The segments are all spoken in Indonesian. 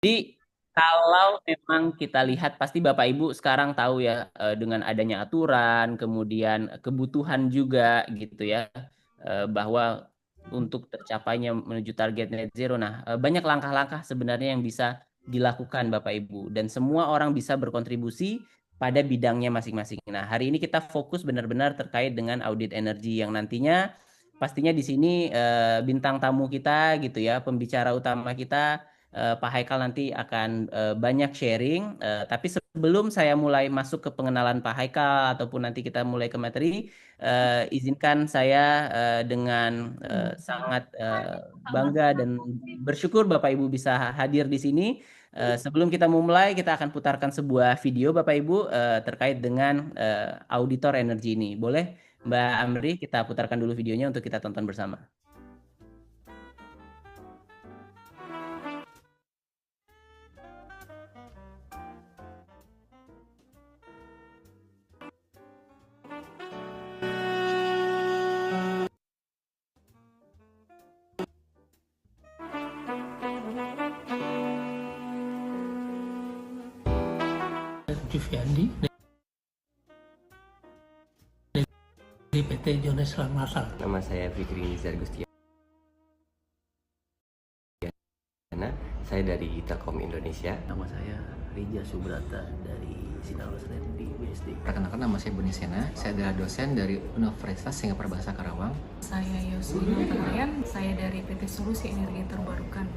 Jadi kalau memang kita lihat pasti Bapak Ibu sekarang tahu ya dengan adanya aturan, kemudian kebutuhan juga gitu ya bahwa untuk tercapainya menuju target net zero. Nah, banyak langkah-langkah sebenarnya yang bisa dilakukan Bapak Ibu dan semua orang bisa berkontribusi pada bidangnya masing-masing. Nah, hari ini kita fokus benar-benar terkait dengan audit energi yang nantinya pastinya di sini bintang tamu kita gitu ya, pembicara utama kita Pak Haikal nanti akan banyak sharing. Tapi sebelum saya mulai masuk ke pengenalan Pak Haikal ataupun nanti kita mulai ke materi, izinkan saya dengan sangat bangga dan bersyukur Bapak Ibu bisa hadir di sini. Sebelum kita memulai, kita akan putarkan sebuah video Bapak Ibu terkait dengan auditor energi ini. Boleh Mbak Amri, kita putarkan dulu videonya untuk kita tonton bersama. Jufiandi dari PT Jones Lasal. Nama saya Fikri Nizar Gustiana. Saya dari Telkom Indonesia. Nama saya Rija Subrata dari Sinar di BSD. Perkenalkan, nama saya Boni Sena. Saya adalah dosen dari Universitas Singapura Bahasa Karawang. Saya Yoswina Tanayan, saya dari PT Solusi Energi Terbarukan.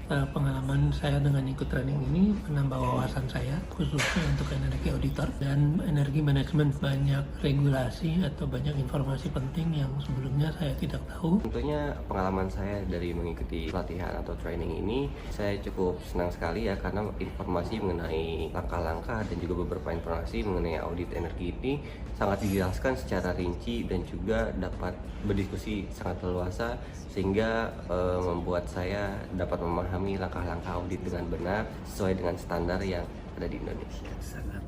Pengalaman saya dengan ikut training ini menambah wawasan saya khususnya untuk energi auditor dan energi manajemen. Banyak regulasi atau banyak informasi penting yang sebelumnya saya tidak tahu. Tentunya pengalaman saya dari mengikuti pelatihan atau training ini, saya cukup senang sekali ya karena informasi mengenai langkah-langkah dan juga beberapa informasi mengenai audit energi ini sangat dijelaskan secara rinci dan juga dapat berdiskusi sangat leluasa sehingga membuat saya dapat memahami langkah-langkah audit dengan benar sesuai dengan standar yang ada di Indonesia. Sangat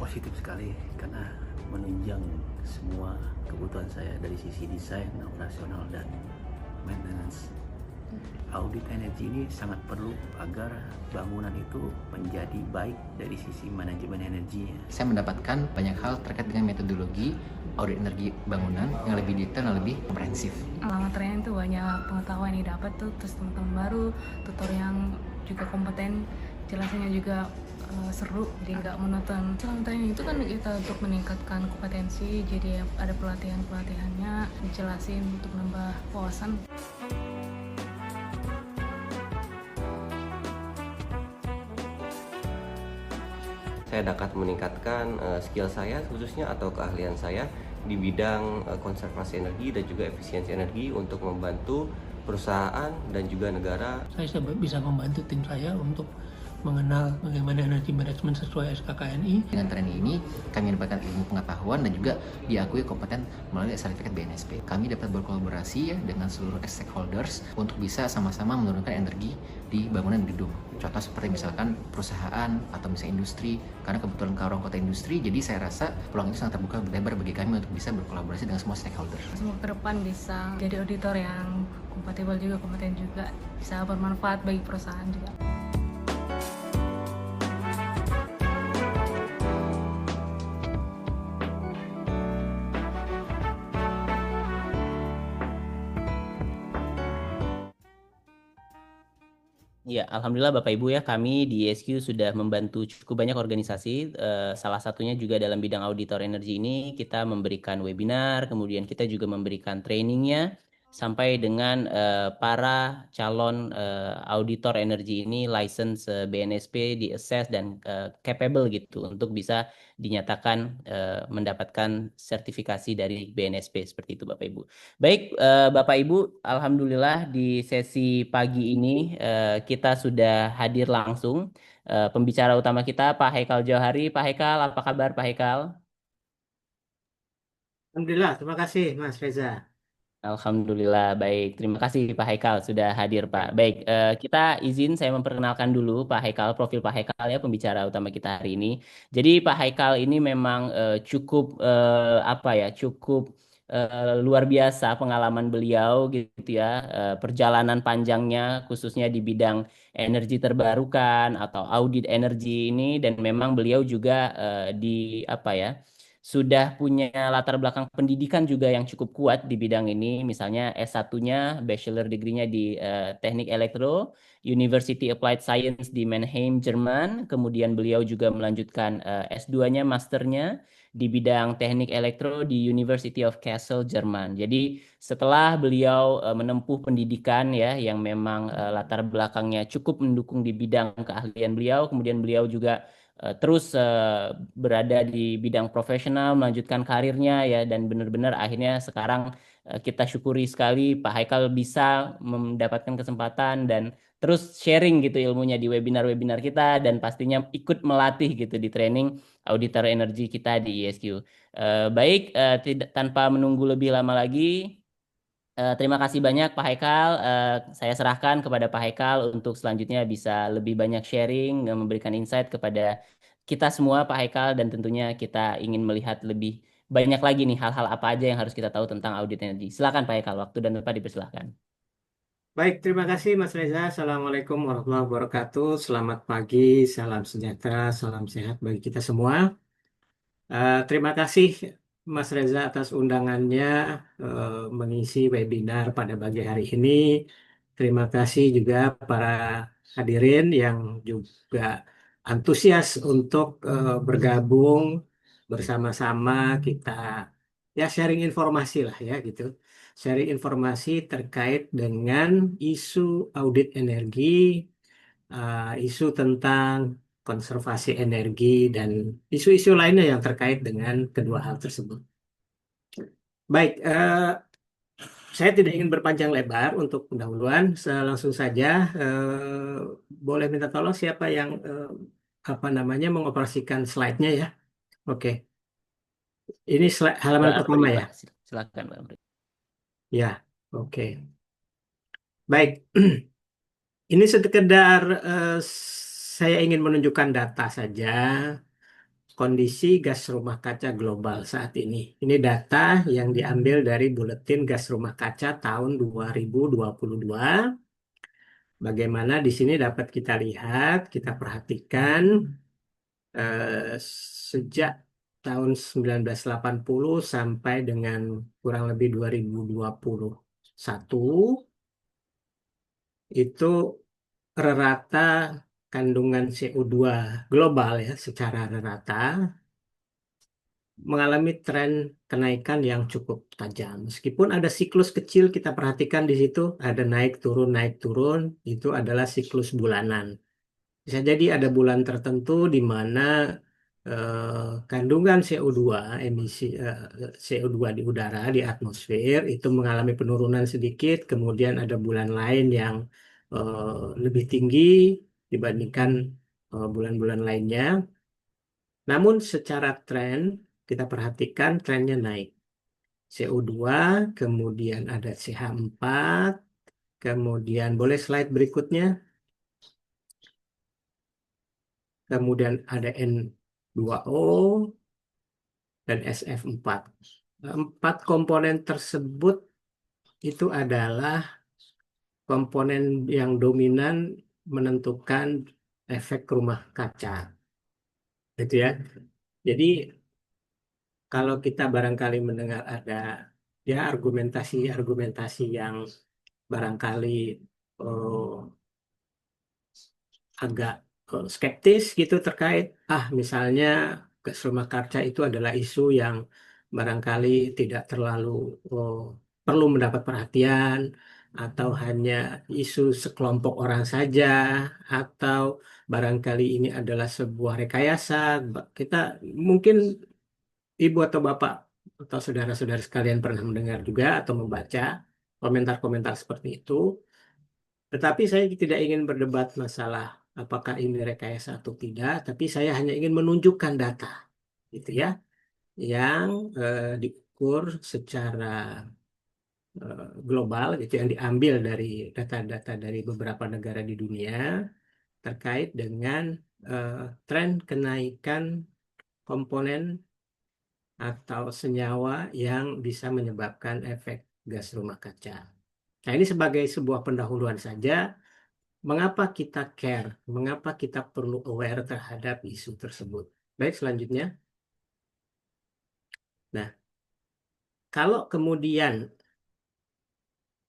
positif sekali karena menunjang semua kebutuhan saya dari sisi desain, operasional, dan maintenance. Audit energi ini sangat perlu agar bangunan itu menjadi baik dari sisi manajemen energinya. Saya mendapatkan banyak hal terkait dengan metodologi audit energi bangunan yang lebih detail dan lebih komprehensif. Selama training tuh banyak pengetahuan yang didapat tuh, terus teman-teman baru, tutor yang juga kompeten, jelasannya juga seru, jadi nggak monoton. Selama training itu kan kita untuk meningkatkan kompetensi, jadi ada pelatihannya, dijelasin untuk nambah wawasan. Saya dapat meningkatkan skill saya khususnya atau keahlian saya di bidang konservasi energi dan juga efisiensi energi untuk membantu perusahaan dan juga negara. Saya bisa membantu tim saya untuk mengenal bagaimana energi manajemen sesuai SKKNI. Dengan training ini, kami mendapatkan ilmu pengetahuan dan juga diakui kompeten melalui sertifikat BNSP. Kami dapat berkolaborasi ya dengan seluruh stakeholders untuk bisa sama-sama menurunkan energi di bangunan gedung. Contoh seperti misalkan perusahaan atau misalnya industri, karena kebetulan Karawang kota industri, jadi saya rasa peluang itu sangat terbuka lebar bagi kami untuk bisa berkolaborasi dengan semua stakeholder. Semoga ke depan bisa jadi auditor yang kompatibel juga, kompeten juga, bisa bermanfaat bagi perusahaan juga. Ya, alhamdulillah Bapak Ibu ya, kami di ESQ sudah membantu cukup banyak organisasi. Salah satunya juga dalam bidang auditor energi ini kita memberikan webinar, kemudian kita juga memberikan trainingnya sampai dengan para calon auditor energi ini license BNSP di assess dan capable gitu untuk bisa dinyatakan mendapatkan sertifikasi dari BNSP seperti itu Bapak Ibu. Baik, Bapak Ibu, alhamdulillah di sesi pagi ini kita sudah hadir langsung. Pembicara utama kita Pak Haikal Johari. Pak Haikal, apa kabar Pak Haikal? Alhamdulillah, terima kasih Mas Reza. Alhamdulillah, baik. Terima kasih Pak Haikal sudah hadir Pak. Baik, kita izin saya memperkenalkan dulu Pak Haikal, profil Pak Haikal ya, pembicara utama kita hari ini. Jadi Pak Haikal ini memang cukup apa ya, cukup luar biasa pengalaman beliau gitu ya, perjalanan panjangnya khususnya di bidang energi terbarukan atau audit energi ini, dan memang beliau juga di apa ya, sudah punya latar belakang pendidikan juga yang cukup kuat di bidang ini. Misalnya S1-nya, bachelor degree-nya di Teknik Elektro, University Applied Science di Mannheim, Jerman. Kemudian beliau juga melanjutkan S2-nya, masternya di bidang teknik elektro di University of Kassel, Jerman. Jadi setelah beliau menempuh pendidikan ya yang memang latar belakangnya cukup mendukung di bidang keahlian beliau, kemudian beliau juga terus berada di bidang profesional, melanjutkan karirnya ya, dan benar-benar akhirnya sekarang kita syukuri sekali Pak Haikal bisa mendapatkan kesempatan dan terus sharing gitu ilmunya di webinar-webinar kita, dan pastinya ikut melatih gitu di training auditor energi kita di ISQ. Baik, tidak tanpa menunggu lebih lama lagi, terima kasih banyak Pak Haikal. Saya serahkan kepada Pak Haikal untuk selanjutnya bisa lebih banyak sharing, memberikan insight kepada kita semua Pak Haikal, dan tentunya kita ingin melihat lebih banyak lagi nih hal-hal apa aja yang harus kita tahu tentang audit energi. Silakan Pak Haikal, waktu dan tempat dipersilahkan. Baik, terima kasih Mas Reza. Assalamualaikum warahmatullahi wabarakatuh. Selamat pagi, salam sejahtera, salam sehat bagi kita semua. Terima kasih Mas Reza atas undangannya mengisi webinar pada pagi hari ini. Terima kasih juga para hadirin yang juga antusias untuk bergabung bersama-sama kita ya sharing informasi lah ya gitu. Sharing informasi terkait dengan isu audit energi, isu tentang konservasi energi, dan isu-isu lainnya yang terkait dengan kedua hal tersebut. Baik, saya tidak ingin berpanjang lebar untuk pendahuluan. Langsung saja, boleh minta tolong siapa yang apa namanya mengoperasikan slide-nya ya? Oke, ini halaman Mbak pertama Amri, ya? Pak. Silakan Mbak Amri. Ya, oke. Baik, ini sekedar saya ingin menunjukkan data saja kondisi gas rumah kaca global saat ini. Ini data yang diambil dari Buletin Gas Rumah Kaca tahun 2022. Bagaimana di sini dapat kita lihat, kita perhatikan sejak tahun 1980 sampai dengan kurang lebih 2021 itu rata kandungan CO2 global ya secara rata mengalami tren kenaikan yang cukup tajam. Meskipun ada siklus kecil kita perhatikan di situ, ada naik turun, itu adalah siklus bulanan. Bisa jadi ada bulan tertentu di mana kandungan CO2, emisi CO2 di udara, di atmosfer itu mengalami penurunan sedikit, kemudian ada bulan lain yang lebih tinggi dibandingkan bulan-bulan lainnya. Namun secara tren, kita perhatikan trennya naik. CO2, kemudian ada CH4, kemudian boleh slide berikutnya, kemudian ada N2O, dan SF4. Empat komponen tersebut itu adalah komponen yang dominan menentukan efek rumah kaca. Gitu ya. Jadi kalau kita barangkali mendengar ada ya argumentasi-argumentasi yang barangkali eh, agak skeptis gitu terkait misalnya gas rumah kaca itu adalah isu yang barangkali tidak terlalu oh, perlu mendapat perhatian, atau hanya isu sekelompok orang saja, atau barangkali ini adalah sebuah rekayasa. Kita mungkin ibu atau bapak atau saudara-saudara sekalian pernah mendengar juga atau membaca komentar-komentar seperti itu. Tetapi saya tidak ingin berdebat masalah apakah ini rekayasa atau tidak, tapi saya hanya ingin menunjukkan data, gitu ya, yang diukur secara global, gitu, yang diambil dari data-data dari beberapa negara di dunia terkait dengan tren kenaikan komponen atau senyawa yang bisa menyebabkan efek gas rumah kaca. Nah, ini sebagai sebuah pendahuluan saja, mengapa kita care, mengapa kita perlu aware terhadap isu tersebut. Baik, selanjutnya. Nah, kalau kemudian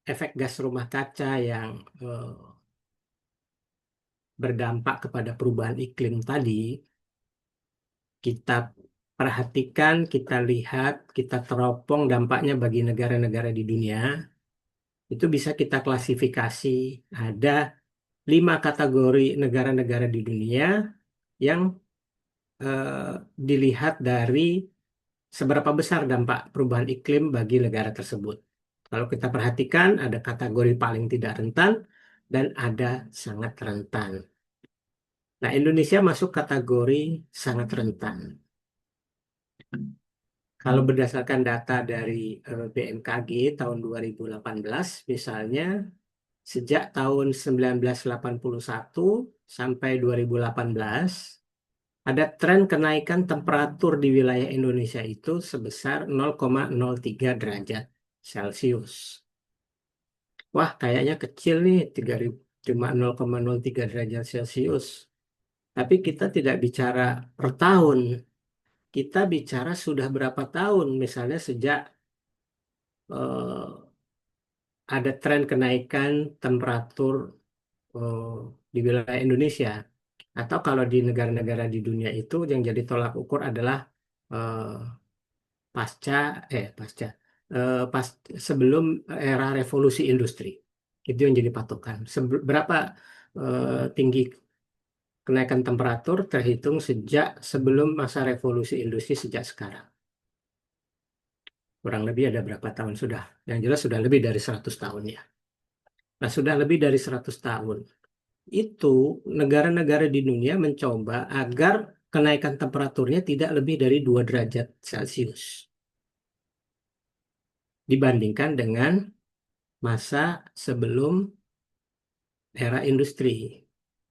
efek gas rumah kaca yang berdampak kepada perubahan iklim tadi, kita perhatikan, kita lihat, kita teropong dampaknya bagi negara-negara di dunia, itu bisa kita klasifikasi. Ada 5 kategori negara-negara di dunia yang dilihat dari seberapa besar dampak perubahan iklim bagi negara tersebut. Kalau kita perhatikan, ada kategori paling tidak rentan dan ada sangat rentan. Nah, Indonesia masuk kategori sangat rentan. Kalau berdasarkan data dari BMKG tahun 2018, misalnya sejak tahun 1981 sampai 2018, ada tren kenaikan temperatur di wilayah Indonesia itu sebesar 0,03 derajat Celcius. Wah, kayaknya kecil nih, 3.000, cuma 0,03 derajat Celcius. Tapi kita tidak bicara per tahun, kita bicara sudah berapa tahun, misalnya sejak eh, ada tren kenaikan temperatur eh, di wilayah Indonesia. Atau kalau di negara-negara di dunia itu yang jadi tolak ukur adalah eh, pasca pasca pas sebelum era revolusi industri. Itu yang jadi patokan. Berapa tinggi kenaikan temperatur terhitung sejak sebelum masa revolusi industri sejak sekarang. Kurang lebih ada berapa tahun sudah? Yang jelas sudah lebih dari 100 tahun ya. Nah, sudah lebih dari 100 tahun. Itu negara-negara di dunia mencoba agar kenaikan temperaturnya tidak lebih dari 2 derajat Celcius dibandingkan dengan masa sebelum era industri,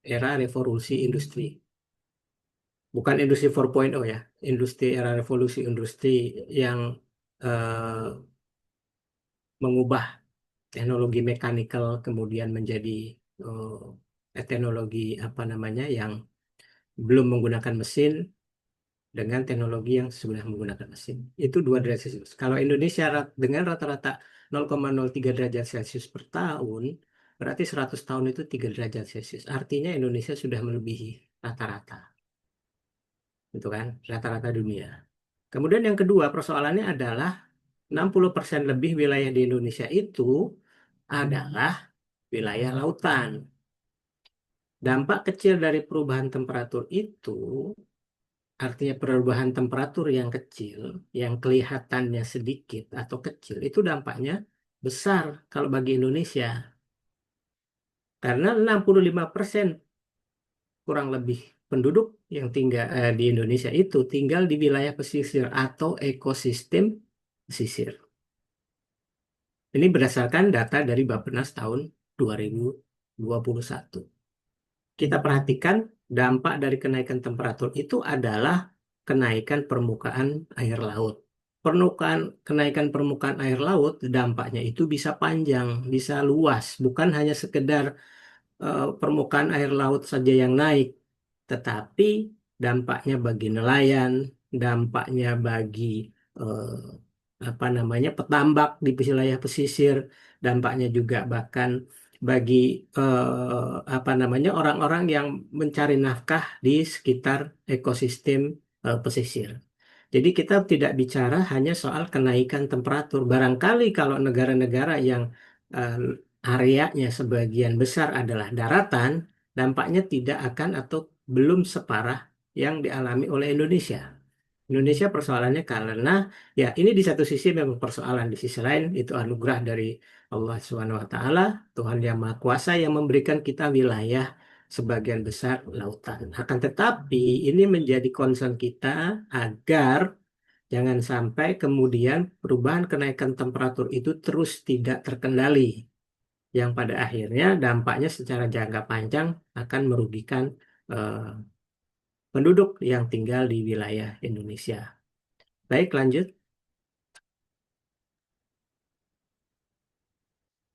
era revolusi industri. Bukan industri 4.0 ya, industri era revolusi industri yang eh, mengubah teknologi mekanikal kemudian menjadi teknologi apa namanya yang belum menggunakan mesin dengan teknologi yang sudah menggunakan mesin. Itu 2 derajat Celcius. Kalau Indonesia dengan rata-rata 0,03 derajat Celcius per tahun, berarti 100 tahun itu 3 derajat Celcius. Artinya Indonesia sudah melebihi rata-rata. Itu kan, rata-rata dunia. Kemudian yang kedua, persoalannya adalah 60% lebih wilayah di Indonesia itu adalah wilayah lautan. Dampak kecil dari perubahan temperatur itu, artinya perubahan temperatur yang kecil, yang kelihatannya sedikit atau kecil, itu dampaknya besar kalau bagi Indonesia. Karena 65% kurang lebih penduduk yang tinggal di Indonesia itu tinggal di wilayah pesisir atau ekosistem pesisir. Ini berdasarkan data dari Bappenas tahun 2021. Kita perhatikan dampak dari kenaikan temperatur itu adalah kenaikan permukaan air laut. Kenaikan permukaan air laut dampaknya itu bisa panjang, bisa luas, bukan hanya sekedar permukaan air laut saja yang naik, tetapi dampaknya bagi nelayan, dampaknya bagi eh, apa namanya petambak di wilayah pesisir, dampaknya juga bahkan bagi apa namanya orang-orang yang mencari nafkah di sekitar ekosistem pesisir. Jadi kita tidak bicara hanya soal kenaikan temperatur. Barangkali kalau negara-negara yang eh, areanya sebagian besar adalah daratan, dampaknya tidak akan atau belum separah yang dialami oleh Indonesia. Indonesia persoalannya karena ya ini di satu sisi memang persoalan, di sisi lain itu anugerah dari Allah Subhanahu wa taala, Tuhan yang Maha Kuasa yang memberikan kita wilayah sebagian besar lautan. Akan tetapi ini menjadi concern kita agar jangan sampai kemudian perubahan kenaikan temperatur itu terus tidak terkendali, yang pada akhirnya dampaknya secara jangka panjang akan merugikan eh, penduduk yang tinggal di wilayah Indonesia. Baik, lanjut.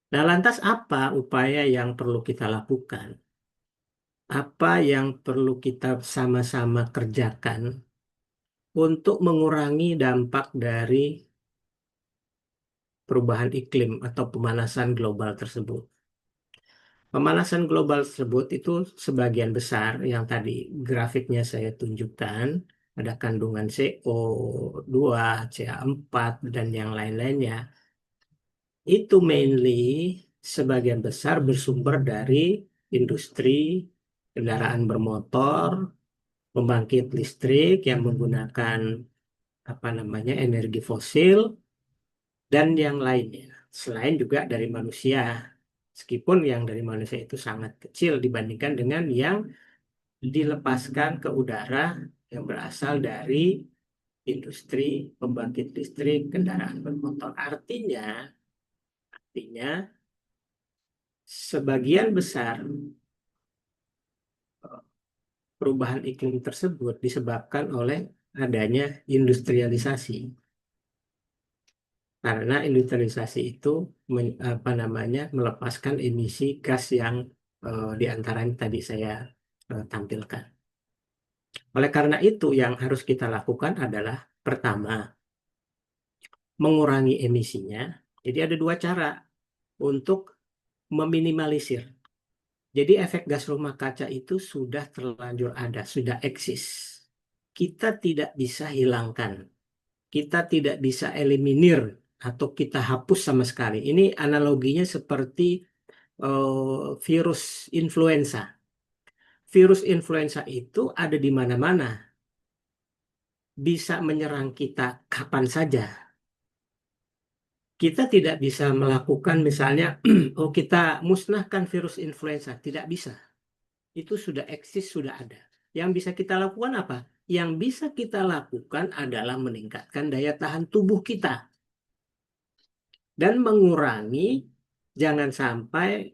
Nah, lantas apa upaya yang perlu kita lakukan? Apa yang perlu kita sama-sama kerjakan untuk mengurangi dampak dari perubahan iklim atau pemanasan global tersebut? Pemanasan global tersebut itu sebagian besar yang tadi grafiknya saya tunjukkan, ada kandungan CO2, CH4, dan yang lain-lainnya. Itu mainly sebagian besar bersumber dari industri kendaraan bermotor, pembangkit listrik yang menggunakan energi fosil dan yang lainnya. Selain juga dari manusia, meskipun yang dari manusia itu sangat kecil dibandingkan dengan yang dilepaskan ke udara yang berasal dari industri pembangkit listrik kendaraan bermotor. Artinya sebagian besar perubahan iklim tersebut disebabkan oleh adanya industrialisasi. Karena industrialisasi itu melepaskan emisi gas yang diantaranya tadi saya tampilkan. Oleh karena itu yang harus kita lakukan adalah pertama, mengurangi emisinya. Jadi ada dua cara untuk meminimalisir. Jadi efek gas rumah kaca itu sudah terlanjur ada, sudah eksis. Kita tidak bisa hilangkan, kita tidak bisa eliminir atau kita hapus sama sekali. Ini analoginya seperti virus influenza. Virus influenza itu ada di mana-mana, bisa menyerang kita kapan saja. Kita tidak bisa melakukan misalnya, oh kita musnahkan virus influenza, tidak bisa. Itu sudah eksis, sudah ada. Yang bisa kita lakukan apa? Yang bisa kita lakukan adalah meningkatkan daya tahan tubuh kita dan mengurangi jangan sampai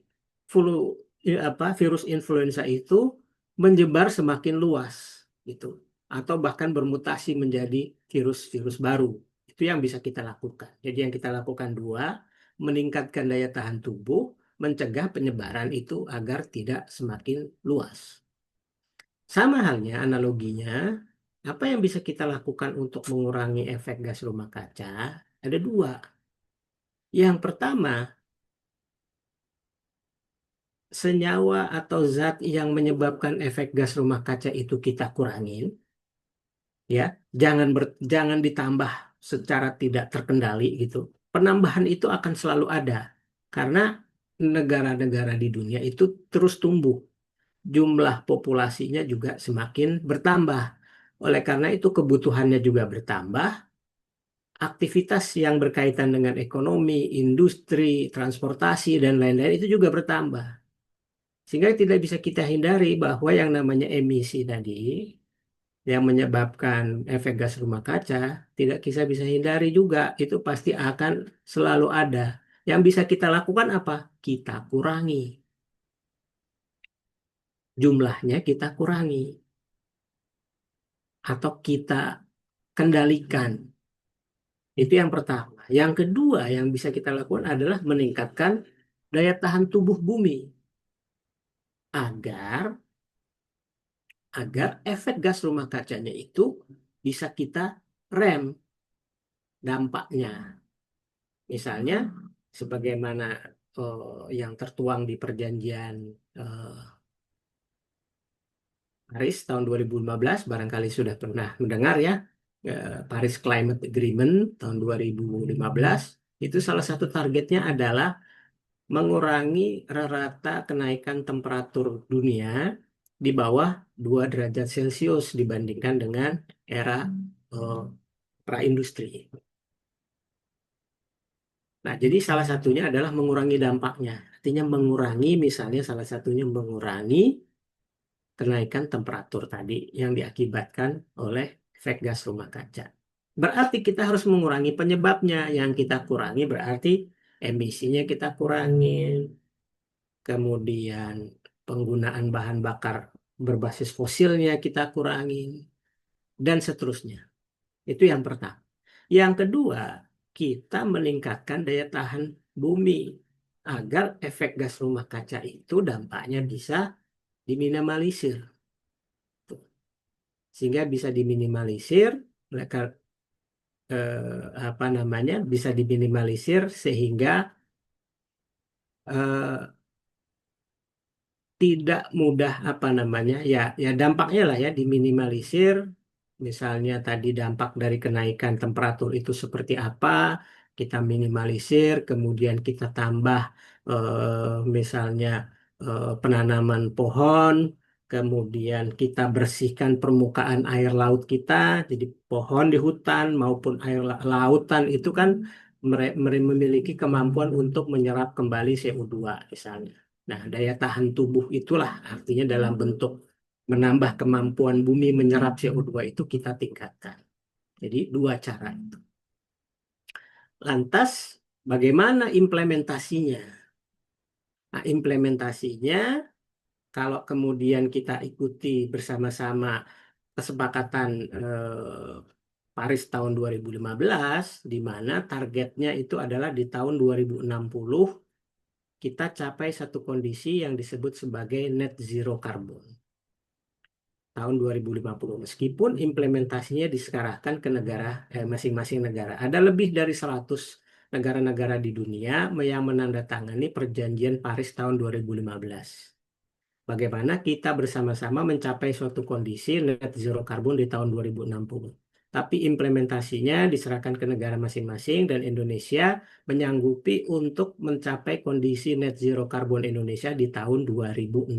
virus influenza itu menyebar semakin luas gitu atau bahkan bermutasi menjadi virus-virus baru. Itu yang bisa kita lakukan. Jadi yang kita lakukan dua, meningkatkan daya tahan tubuh, mencegah penyebaran itu agar tidak semakin luas. Sama halnya analoginya, apa yang bisa kita lakukan untuk mengurangi efek gas rumah kaca? Ada dua. Yang pertama, senyawa atau zat yang menyebabkan efek gas rumah kaca itu kita kurangin, ya, jangan ditambah secara tidak terkendali gitu. Penambahan itu akan selalu ada karena negara-negara di dunia itu terus tumbuh, jumlah populasinya juga semakin bertambah. Oleh karena itu kebutuhannya juga bertambah, aktivitas yang berkaitan dengan ekonomi, industri, transportasi, dan lain-lain itu juga bertambah. Sehingga tidak bisa kita hindari bahwa yang namanya emisi tadi, yang menyebabkan efek gas rumah kaca, tidak kita bisa hindari juga. Itu pasti akan selalu ada. Yang bisa kita lakukan apa? Kita kurangi. Jumlahnya kita kurangi. Atau kita kendalikan. Itu yang pertama. Yang kedua yang bisa kita lakukan adalah meningkatkan daya tahan tubuh bumi agar efek gas rumah kacanya itu bisa kita rem dampaknya. Misalnya sebagaimana yang tertuang di perjanjian Paris tahun 2015, barangkali sudah pernah mendengar ya, Paris Climate Agreement tahun 2015, itu salah satu targetnya adalah mengurangi rata kenaikan temperatur dunia di bawah 2 derajat Celcius dibandingkan dengan era praindustri. Nah, jadi salah satunya adalah mengurangi dampaknya. Artinya mengurangi, misalnya salah satunya mengurangi kenaikan temperatur tadi yang diakibatkan oleh efek gas rumah kaca. Berarti kita harus mengurangi penyebabnya. Yang kita kurangi berarti emisinya kita kurangi, kemudian penggunaan bahan bakar berbasis fosilnya kita kurangi, dan seterusnya. Itu yang pertama. Yang kedua, kita meningkatkan daya tahan bumi agar efek gas rumah kaca itu dampaknya bisa diminimalisir. Sehingga bisa diminimalisir, mereka apa namanya bisa diminimalisir sehingga eh, tidak mudah apa namanya ya ya dampaknya lah ya diminimalisir. Misalnya tadi dampak dari kenaikan temperatur itu seperti apa, kita minimalisir, kemudian kita tambah misalnya penanaman pohon, kemudian kita bersihkan permukaan air laut kita, jadi pohon di hutan maupun air lautan itu kan memiliki kemampuan untuk menyerap kembali CO2 misalnya. Nah, daya tahan tubuh itulah artinya dalam bentuk menambah kemampuan bumi menyerap CO2 itu kita tingkatkan. Jadi dua cara itu. Lantas bagaimana implementasinya? Nah, implementasinya kalau kemudian kita ikuti bersama-sama kesepakatan Paris tahun 2015, di mana targetnya itu adalah di tahun 2060 kita capai satu kondisi yang disebut sebagai net zero carbon tahun 2050. Meskipun implementasinya diserahkan ke negara masing-masing negara. Ada lebih dari 100 negara-negara di dunia yang menandatangani perjanjian Paris tahun 2015. Bagaimana kita bersama-sama mencapai suatu kondisi net zero carbon di tahun 2060. Tapi implementasinya diserahkan ke negara masing-masing dan Indonesia menyanggupi untuk mencapai kondisi net zero carbon Indonesia di tahun 2060.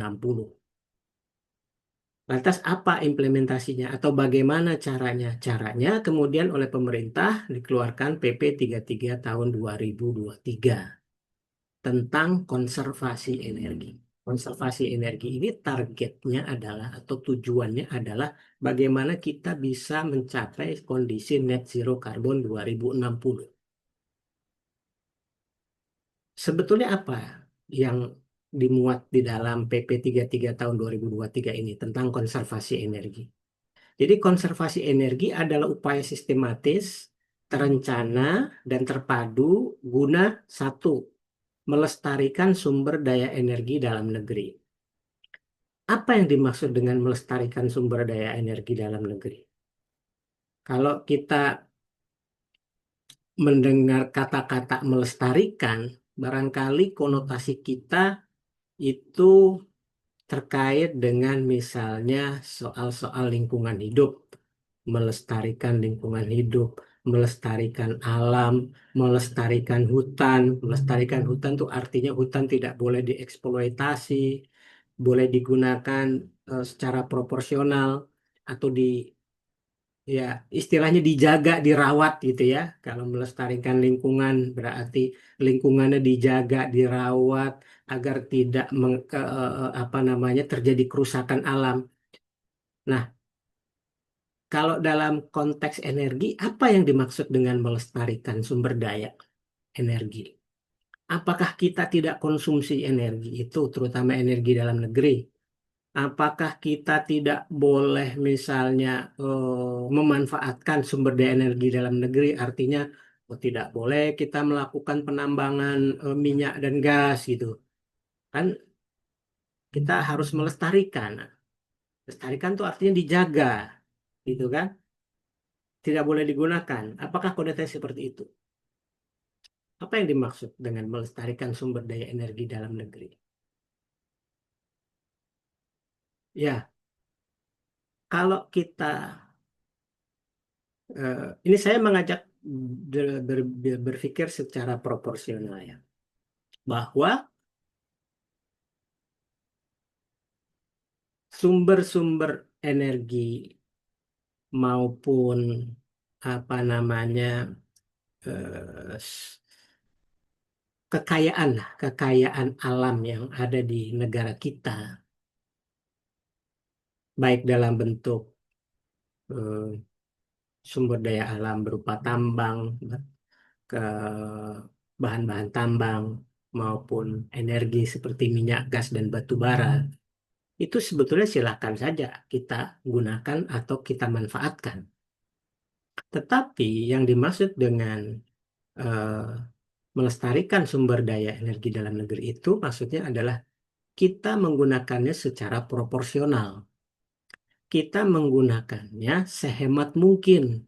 Lantas apa implementasinya atau bagaimana caranya? Caranya kemudian oleh pemerintah dikeluarkan PP 33 tahun 2023 tentang konservasi energi. Konservasi energi ini targetnya adalah atau tujuannya adalah bagaimana kita bisa mencapai kondisi net zero carbon 2060. Sebetulnya apa yang dimuat di dalam PP 33 tahun 2023 ini tentang konservasi energi? Jadi konservasi energi adalah upaya sistematis, terencana, dan terpadu guna satu, melestarikan sumber daya energi dalam negeri. Apa yang dimaksud dengan melestarikan sumber daya energi dalam negeri? Kalau kita mendengar kata-kata melestarikan, barangkali konotasi kita itu terkait dengan misalnya soal-soal lingkungan hidup, melestarikan lingkungan hidup, melestarikan alam, melestarikan hutan. Melestarikan hutan itu artinya hutan tidak boleh dieksploitasi, boleh digunakan secara proporsional atau ya istilahnya dijaga, dirawat gitu ya. Kalau melestarikan lingkungan berarti lingkungannya dijaga, dirawat agar tidak apa namanya terjadi kerusakan alam. Nah, kalau dalam konteks energi, apa yang dimaksud dengan melestarikan sumber daya energi? Apakah kita tidak konsumsi energi itu, terutama energi dalam negeri? Apakah kita tidak boleh misalnya memanfaatkan sumber daya energi dalam negeri? Artinya tidak boleh kita melakukan penambangan minyak dan gas gitu. Kan kita harus melestarikan. Lestarikan itu artinya dijaga, gitu kan? Tidak boleh digunakan. Apakah konotasi seperti itu? Apa yang dimaksud dengan melestarikan sumber daya energi dalam negeri? Ya, kalau kita ini saya mengajak berpikir secara proporsional ya, bahwa sumber-sumber energi maupun apa namanya eh, kekayaan kekayaan alam yang ada di negara kita, baik dalam bentuk eh, sumber daya alam berupa tambang, ke bahan-bahan tambang maupun energi seperti minyak, gas, dan batu bara, itu sebetulnya silakan saja kita gunakan atau kita manfaatkan. Tetapi yang dimaksud dengan eh, melestarikan sumber daya energi dalam negeri itu maksudnya adalah kita menggunakannya secara proporsional. Kita menggunakannya sehemat mungkin.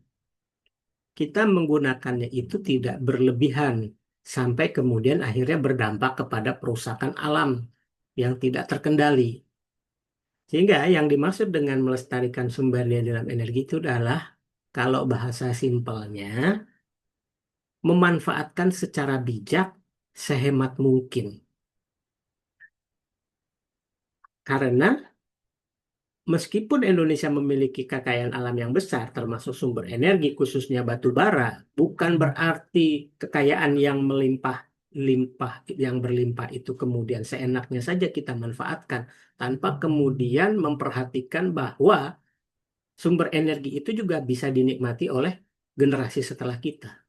Kita menggunakannya itu tidak berlebihan sampai kemudian akhirnya berdampak kepada perusakan alam yang tidak terkendali. Sehingga yang dimaksud dengan melestarikan sumber daya dalam energi itu adalah kalau bahasa simpelnya memanfaatkan secara bijak sehemat mungkin. Karena meskipun Indonesia memiliki kekayaan alam yang besar, termasuk sumber energi, khususnya batu bara, bukan berarti kekayaan yang melimpah, yang berlimpah itu kemudian seenaknya saja kita manfaatkan, tanpa kemudian memperhatikan bahwa sumber energi itu juga bisa dinikmati oleh generasi setelah kita.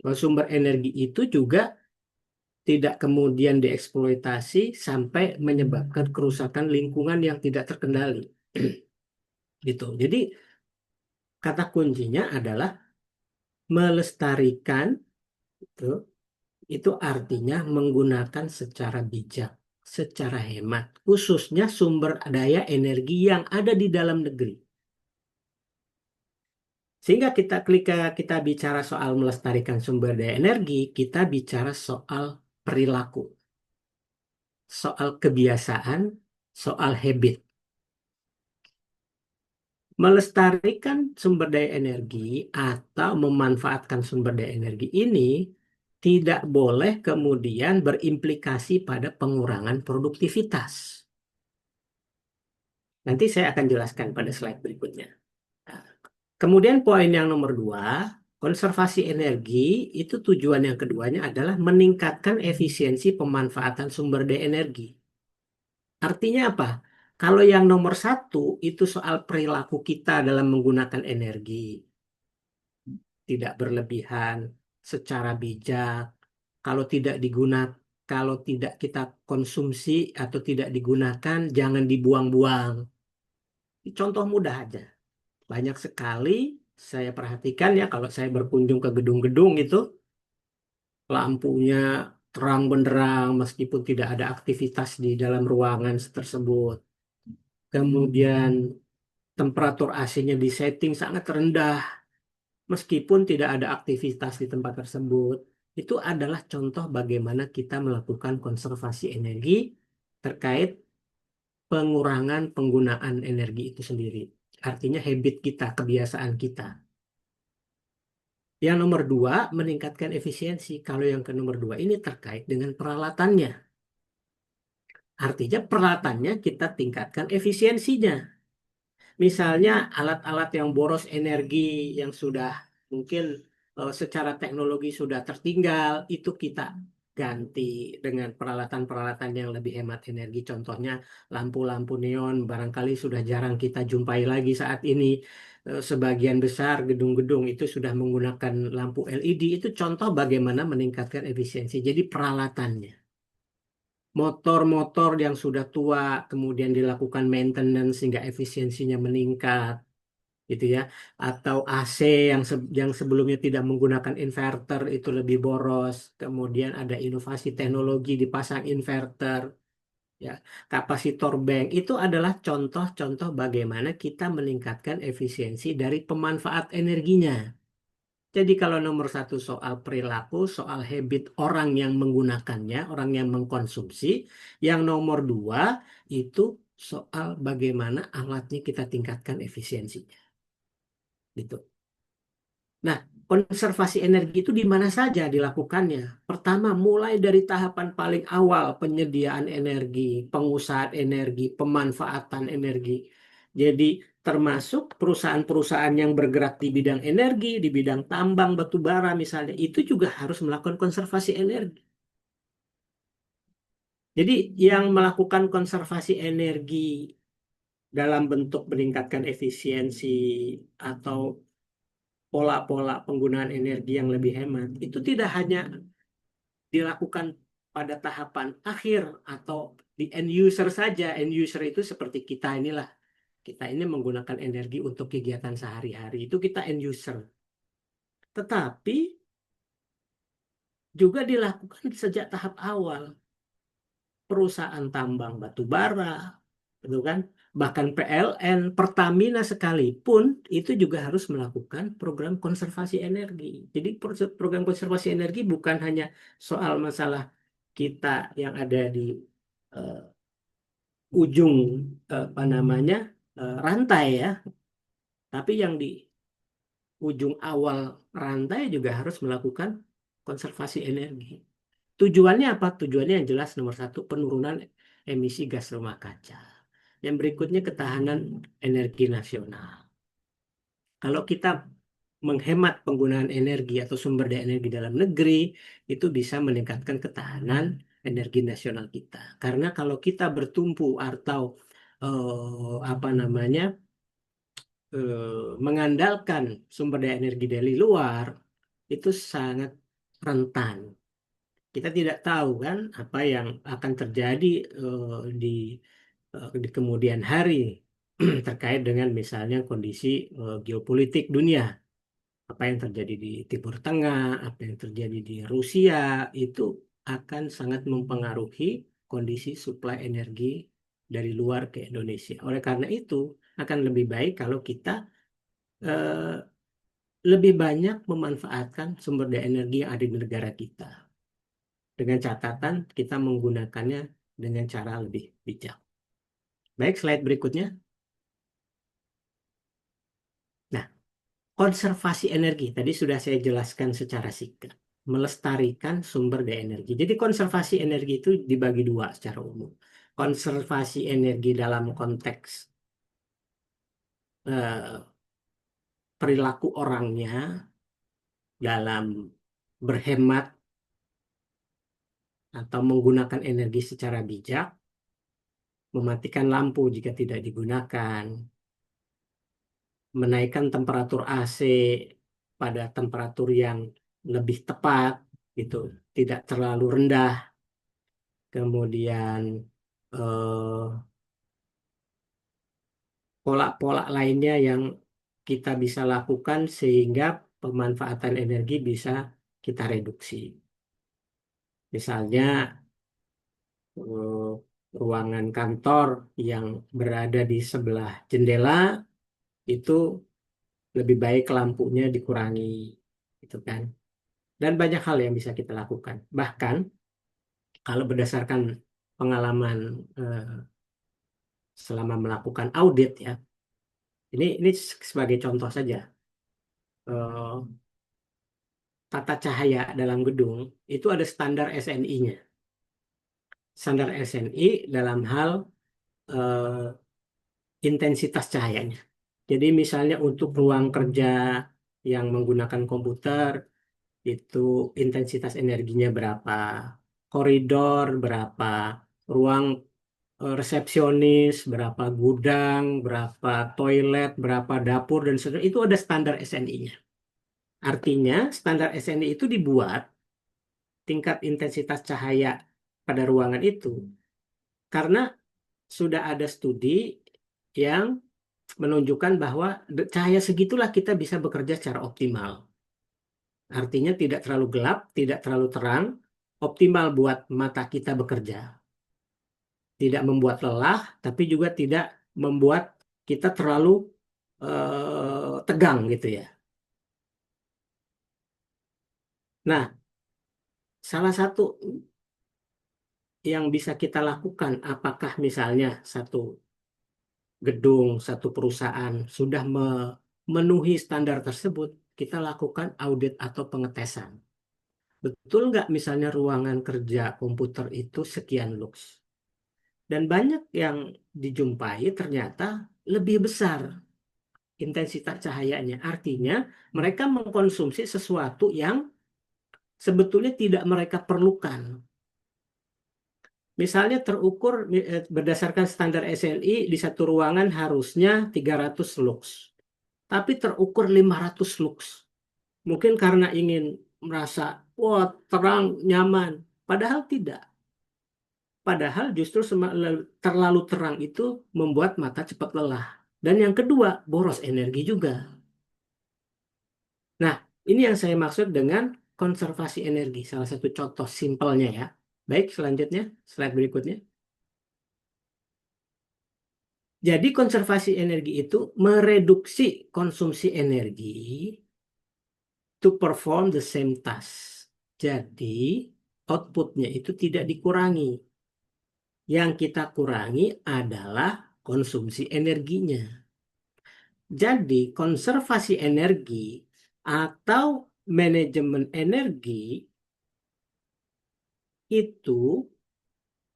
Bahwa sumber energi itu juga tidak kemudian dieksploitasi sampai menyebabkan kerusakan lingkungan yang tidak terkendali. Gitu. Jadi kata kuncinya adalah melestarikan itu, itu artinya menggunakan secara bijak, secara hemat, khususnya sumber daya energi yang ada di dalam negeri. Sehingga kita bicara soal melestarikan sumber daya energi, kita bicara soal perilaku, soal kebiasaan, soal habit. Melestarikan sumber daya energi atau memanfaatkan sumber daya energi ini tidak boleh kemudian berimplikasi pada pengurangan produktivitas. Nanti saya akan jelaskan pada slide berikutnya. Nah, kemudian poin yang nomor 2, konservasi energi itu tujuan yang keduanya adalah meningkatkan efisiensi pemanfaatan sumber daya energi. Artinya apa? Kalau yang nomor 1 itu soal perilaku kita dalam menggunakan energi, tidak berlebihan, secara bijak. Kalau tidak digunakan, kalau tidak kita konsumsi atau tidak digunakan, jangan dibuang-buang. Contoh mudah aja. Banyak sekali saya perhatikan ya kalau saya berkunjung ke gedung-gedung itu, lampunya terang benderang meskipun tidak ada aktivitas di dalam ruangan tersebut. Kemudian temperatur AC-nya disetting sangat rendah meskipun tidak ada aktivitas di tempat tersebut. Itu adalah contoh bagaimana kita melakukan konservasi energi terkait pengurangan penggunaan energi itu sendiri. Artinya habit kita, kebiasaan kita. Yang nomor 2, meningkatkan efisiensi. Kalau yang ke nomor 2 ini terkait dengan peralatannya. Artinya peralatannya kita tingkatkan efisiensinya. Misalnya alat-alat yang boros energi yang sudah mungkin secara teknologi sudah tertinggal, itu kita ganti dengan peralatan-peralatan yang lebih hemat energi. Contohnya lampu-lampu neon barangkali sudah jarang kita jumpai lagi saat ini. Sebagian besar gedung-gedung itu sudah menggunakan lampu LED. Itu contoh bagaimana meningkatkan efisiensi. Jadi peralatannya. Motor-motor yang sudah tua kemudian dilakukan maintenance sehingga efisiensinya meningkat gitu ya, atau AC yang sebelumnya tidak menggunakan inverter itu lebih boros, kemudian ada inovasi teknologi dipasang inverter ya, kapasitor bank. Itu adalah contoh-contoh bagaimana kita meningkatkan efisiensi dari pemanfaat energinya. Jadi kalau nomor 1 soal perilaku, soal habit orang yang menggunakannya, orang yang mengkonsumsi. Yang nomor 2 itu soal bagaimana alatnya kita tingkatkan efisiensinya. Gitu. Nah, konservasi energi itu di mana saja dilakukannya? Pertama, mulai dari tahapan paling awal, penyediaan energi, pengusahaan energi, pemanfaatan energi. Jadi termasuk perusahaan-perusahaan yang bergerak di bidang energi, di bidang tambang batu bara misalnya, itu juga harus melakukan konservasi energi. Jadi yang melakukan konservasi energi dalam bentuk meningkatkan efisiensi atau pola-pola penggunaan energi yang lebih hemat, itu tidak hanya dilakukan pada tahapan akhir atau di end user saja. End user itu seperti kita inilah. kita ini menggunakan energi untuk kegiatan sehari-hari, itu kita end user. Tetapi juga dilakukan sejak tahap awal. Perusahaan tambang batu bara, gitu kan? Bahkan PLN, Pertamina sekalipun itu juga harus melakukan program konservasi energi. Jadi program konservasi energi bukan hanya soal masalah kita yang ada di eh, ujung apa namanya rantai ya, tapi yang di ujung awal rantai juga harus melakukan konservasi energi. Tujuannya apa? Tujuannya yang jelas nomor satu, penurunan emisi gas rumah kaca. Yang berikutnya ketahanan energi nasional. Kalau kita menghemat penggunaan energi atau sumber daya energi dalam negeri, itu bisa meningkatkan ketahanan energi nasional kita. Karena kalau kita bertumpu atau apa namanya mengandalkan sumber daya energi dari luar, itu sangat rentan. Kita tidak tahu kan apa yang akan terjadi di kemudian hari terkait dengan misalnya kondisi geopolitik dunia. Apa yang terjadi di Timur Tengah, apa yang terjadi di Rusia, itu akan sangat mempengaruhi kondisi suplai energi dari luar ke Indonesia. Oleh karena itu, akan lebih baik kalau kita eh, lebih banyak memanfaatkan sumber daya energi yang ada di negara kita. Dengan catatan kita menggunakannya dengan cara lebih bijak. Baik, slide berikutnya. Nah, konservasi energi tadi sudah saya jelaskan secara singkat. Melestarikan sumber daya energi. Jadi konservasi energi itu dibagi dua secara umum. Konservasi energi dalam konteks perilaku orangnya dalam berhemat atau menggunakan energi secara bijak, mematikan lampu jika tidak digunakan, menaikkan temperatur AC pada temperatur yang lebih tepat, gitu, tidak terlalu rendah. Kemudian pola-pola lainnya yang kita bisa lakukan sehingga pemanfaatan energi bisa kita reduksi. Misalnya ruangan kantor yang berada di sebelah jendela itu lebih baik lampunya dikurangi, gitu kan. Dan banyak hal yang bisa kita lakukan. Bahkan kalau berdasarkan pengalaman selama melakukan audit ya, ini sebagai contoh saja, tata cahaya dalam gedung itu ada standar SNI-nya. Standar SNI dalam hal intensitas cahayanya. Jadi misalnya untuk ruang kerja yang menggunakan komputer itu intensitas energinya berapa, koridor berapa, ruang resepsionis berapa, gudang berapa, toilet berapa, dapur dan sebagainya, itu ada standar SNI-nya. Artinya standar SNI itu dibuat tingkat intensitas cahaya pada ruangan itu karena sudah ada studi yang menunjukkan bahwa cahaya segitulah kita bisa bekerja secara optimal. Artinya tidak terlalu gelap, tidak terlalu terang, optimal buat mata kita bekerja. Tidak membuat lelah, tapi juga tidak membuat kita terlalu tegang gitu ya. Nah, salah satu yang bisa kita lakukan, apakah misalnya satu gedung, satu perusahaan sudah memenuhi standar tersebut, kita lakukan audit atau pengetesan. Betul nggak misalnya ruangan kerja komputer itu sekian lux? Dan banyak yang dijumpai ternyata lebih besar intensitas cahayanya. Artinya mereka mengkonsumsi sesuatu yang sebetulnya tidak mereka perlukan. Misalnya terukur berdasarkan standar SNI di satu ruangan harusnya 300 lux. Tapi terukur 500 lux. Mungkin karena ingin merasa, wah terang, nyaman. Padahal tidak. Padahal justru terlalu terang itu membuat mata cepat lelah. Dan yang kedua, boros energi juga. Nah, ini yang saya maksud dengan konservasi energi. Salah satu contoh simpelnya ya. Baik, selanjutnya, slide berikutnya. Jadi konservasi energi itu mereduksi konsumsi energi to perform the same task. Jadi outputnya itu tidak dikurangi. Yang kita kurangi adalah konsumsi energinya. Jadi konservasi energi atau manajemen energi itu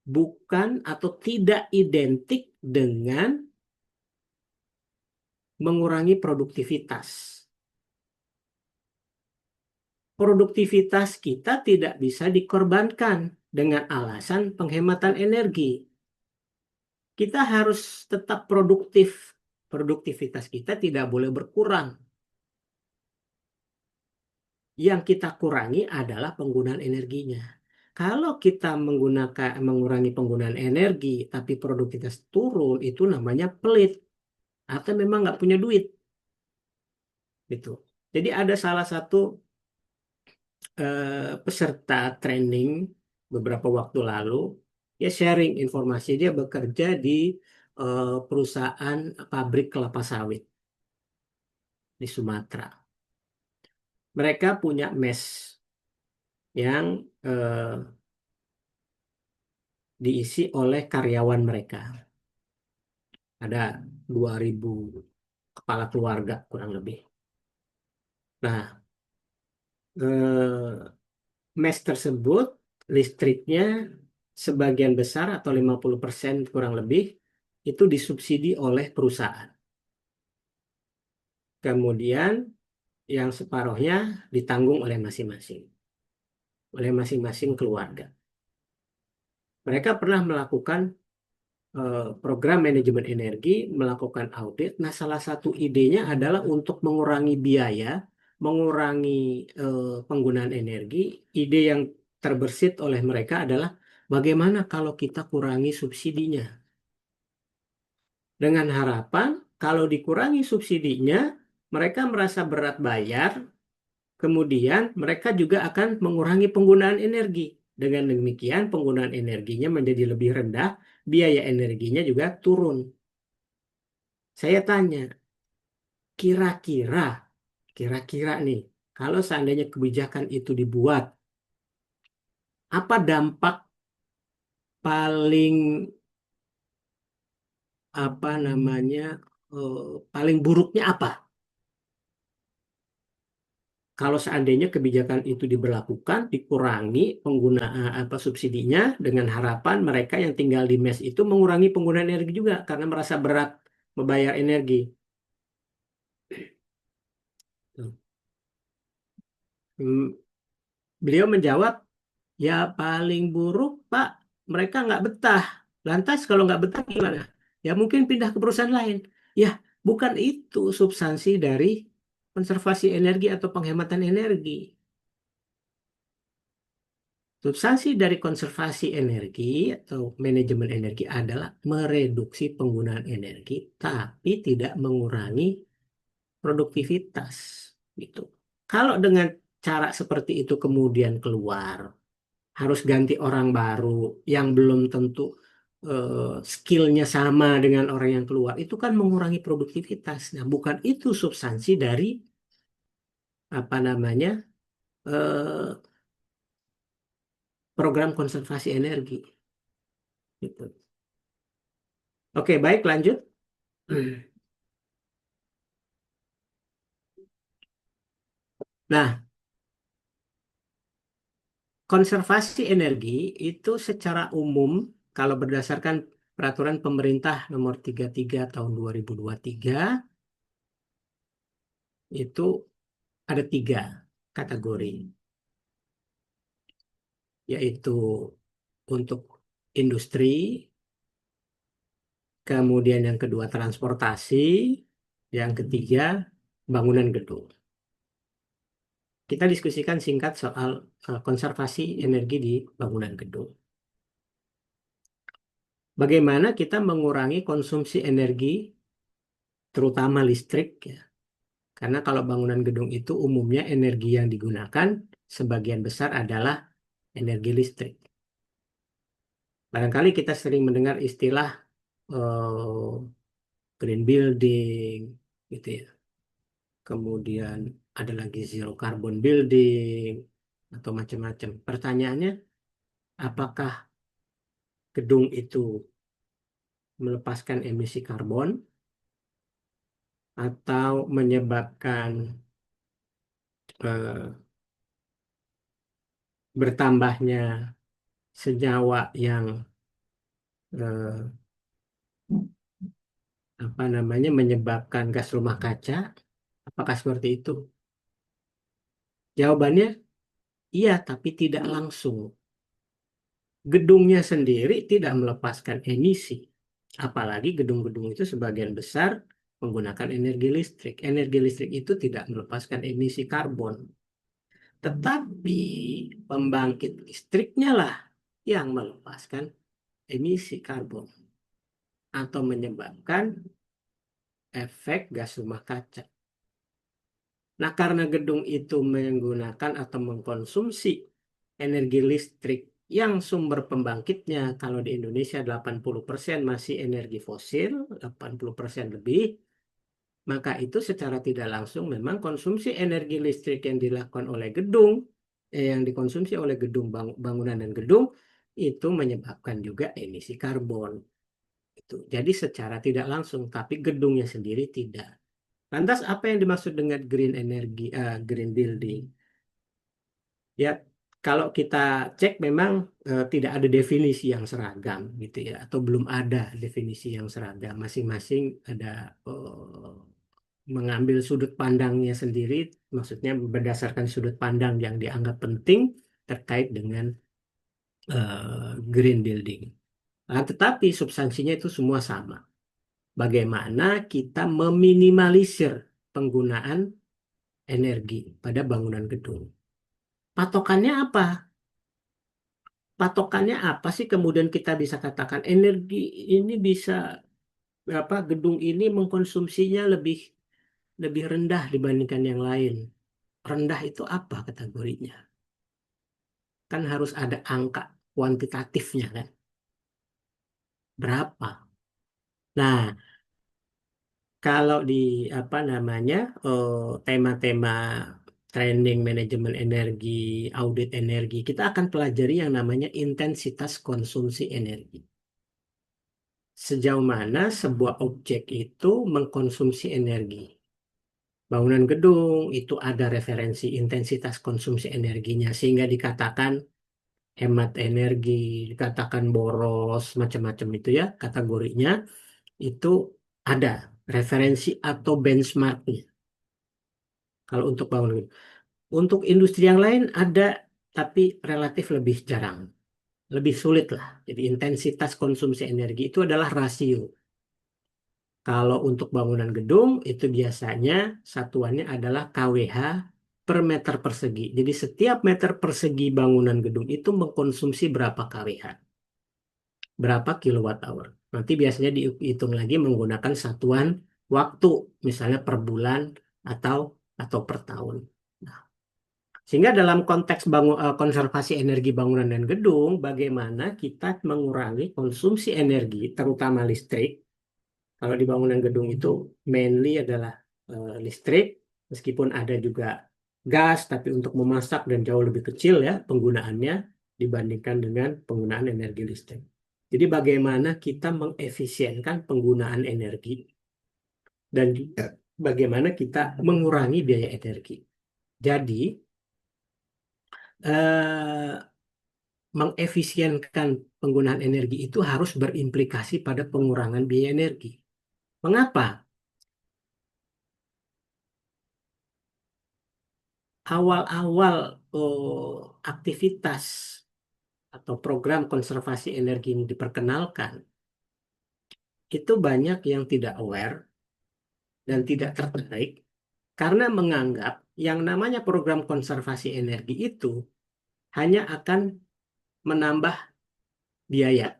bukan atau tidak identik dengan mengurangi produktivitas. Produktivitas kita tidak bisa dikorbankan dengan alasan penghematan energi. Kita harus tetap produktif. Produktivitas kita tidak boleh berkurang. Yang kita kurangi adalah penggunaan energinya. Kalau kita mengurangi penggunaan energi, tapi produktivitas turun, itu namanya pelit atau memang nggak punya duit, gitu. Jadi ada salah satu peserta training beberapa waktu lalu, ya sharing informasi, dia bekerja di perusahaan pabrik kelapa sawit di Sumatera. Mereka punya mes yang diisi oleh karyawan mereka. Ada 2.000 kepala keluarga kurang lebih. Nah, mes tersebut listriknya sebagian besar atau 50% kurang lebih itu disubsidi oleh perusahaan. Kemudian yang separuhnya ditanggung oleh masing-masing keluarga. Mereka pernah melakukan program manajemen energi, melakukan audit. Nah, salah satu idenya adalah untuk mengurangi biaya, mengurangi penggunaan energi. Ide yang terbersit oleh mereka adalah bagaimana kalau kita kurangi subsidinya. Dengan harapan kalau dikurangi subsidinya, mereka merasa berat bayar, kemudian mereka juga akan mengurangi penggunaan energi. Dengan demikian penggunaan energinya menjadi lebih rendah, biaya energinya juga turun. Saya tanya, kira-kira, kira-kira nih, kalau seandainya kebijakan itu dibuat, apa dampak paling apa namanya paling buruknya apa? Kalau seandainya kebijakan itu diberlakukan, dikurangi penggunaan apa subsidinya dengan harapan mereka yang tinggal di mes itu mengurangi penggunaan energi juga karena merasa berat membayar energi. Hmm, Beliau menjawab, ya paling buruk Pak, mereka nggak betah. Lantas kalau nggak betah gimana? Ya mungkin pindah ke perusahaan lain. Ya bukan itu substansi dari konservasi energi atau penghematan energi. Substansi dari konservasi energi atau manajemen energi adalah mereduksi penggunaan energi, tapi tidak mengurangi produktivitas. Gitu. Kalau dengan cara seperti itu kemudian keluar, harus ganti orang baru yang belum tentu skillnya sama dengan orang yang keluar, itu kan mengurangi produktivitas. Nah, bukan itu substansi dari apa namanya eh, program konservasi energi. Gitu. Oke, baik lanjut. Nah, konservasi energi itu secara umum kalau berdasarkan peraturan pemerintah nomor 33 tahun 2023 itu ada 3 kategori, yaitu untuk industri, kemudian yang kedua transportasi, yang ketiga bangunan gedung. Kita diskusikan singkat soal konservasi energi di bangunan gedung. Bagaimana kita mengurangi konsumsi energi terutama listrik ya. Karena kalau bangunan gedung itu umumnya energi yang digunakan sebagian besar adalah energi listrik. Barangkali kita sering mendengar istilah green building gitu ya. Kemudian ada lagi zero carbon building atau macam-macam. Pertanyaannya, apakah gedung itu melepaskan emisi karbon atau menyebabkan eh, bertambahnya senyawa yang eh, apa namanya menyebabkan gas rumah kaca? Apakah seperti itu? Jawabannya iya, tapi tidak langsung. Gedungnya sendiri tidak melepaskan emisi. Apalagi gedung-gedung itu sebagian besar menggunakan energi listrik. Energi listrik itu tidak melepaskan emisi karbon. Tetapi pembangkit listriknya lah yang melepaskan emisi karbon atau menyebabkan efek gas rumah kaca. Nah, karena gedung itu menggunakan atau mengkonsumsi energi listrik yang sumber pembangkitnya kalau di Indonesia 80% masih energi fosil, 80% lebih, maka itu secara tidak langsung memang konsumsi energi listrik yang dilakukan oleh gedung, yang dikonsumsi oleh gedung bangunan dan gedung itu menyebabkan juga emisi karbon. Itu. Jadi secara tidak langsung, tapi gedungnya sendiri tidak. Lantas apa yang dimaksud dengan green energy, green building? Ya, kalau kita cek memang tidak ada definisi yang seragam gitu ya, atau belum ada definisi yang seragam. Masing-masing ada mengambil sudut pandangnya sendiri, maksudnya berdasarkan sudut pandang yang dianggap penting terkait dengan green building. Nah, tetapi substansinya itu semua sama. Bagaimana kita meminimalisir penggunaan energi pada bangunan gedung. Patokannya apa? Patokannya apa sih kemudian kita bisa katakan energi ini bisa gedung ini mengkonsumsinya lebih lebih rendah dibandingkan yang lain. Rendah itu apa kategorinya? Kan harus ada angka kuantitatifnya kan. Berapa? Nah, kalau di apa namanya tema-tema training manajemen energi, audit energi, kita akan pelajari yang namanya intensitas konsumsi energi. Sejauh mana sebuah objek itu mengkonsumsi energi. Bangunan gedung itu ada referensi intensitas konsumsi energinya sehingga dikatakan hemat energi, dikatakan boros, macam-macam itu ya kategorinya itu ada referensi atau benchmarknya. Kalau untuk bangunan, untuk industri yang lain ada tapi relatif lebih jarang, lebih sulit lah. Jadi intensitas konsumsi energi itu adalah rasio. Kalau untuk bangunan gedung itu biasanya satuannya adalah KWH per meter persegi. Jadi setiap meter persegi bangunan gedung itu mengkonsumsi berapa KWH, berapa kilowatt hour. Nanti biasanya dihitung lagi menggunakan satuan waktu, misalnya per bulan atau per tahun. Nah, sehingga dalam konteks konservasi energi bangunan dan gedung, bagaimana kita mengurangi konsumsi energi, terutama listrik. Kalau di bangunan gedung itu mainly adalah listrik, meskipun ada juga gas, tapi untuk memasak dan jauh lebih kecil ya penggunaannya dibandingkan dengan penggunaan energi listrik. Jadi bagaimana kita mengefisienkan penggunaan energi dan juga bagaimana kita mengurangi biaya energi. Jadi mengefisienkan penggunaan energi itu harus berimplikasi pada pengurangan biaya energi. Mengapa? Awal-awal aktivitas atau program konservasi energi ini diperkenalkan, itu banyak yang tidak aware dan tidak tertarik karena menganggap yang namanya program konservasi energi itu hanya akan menambah biaya,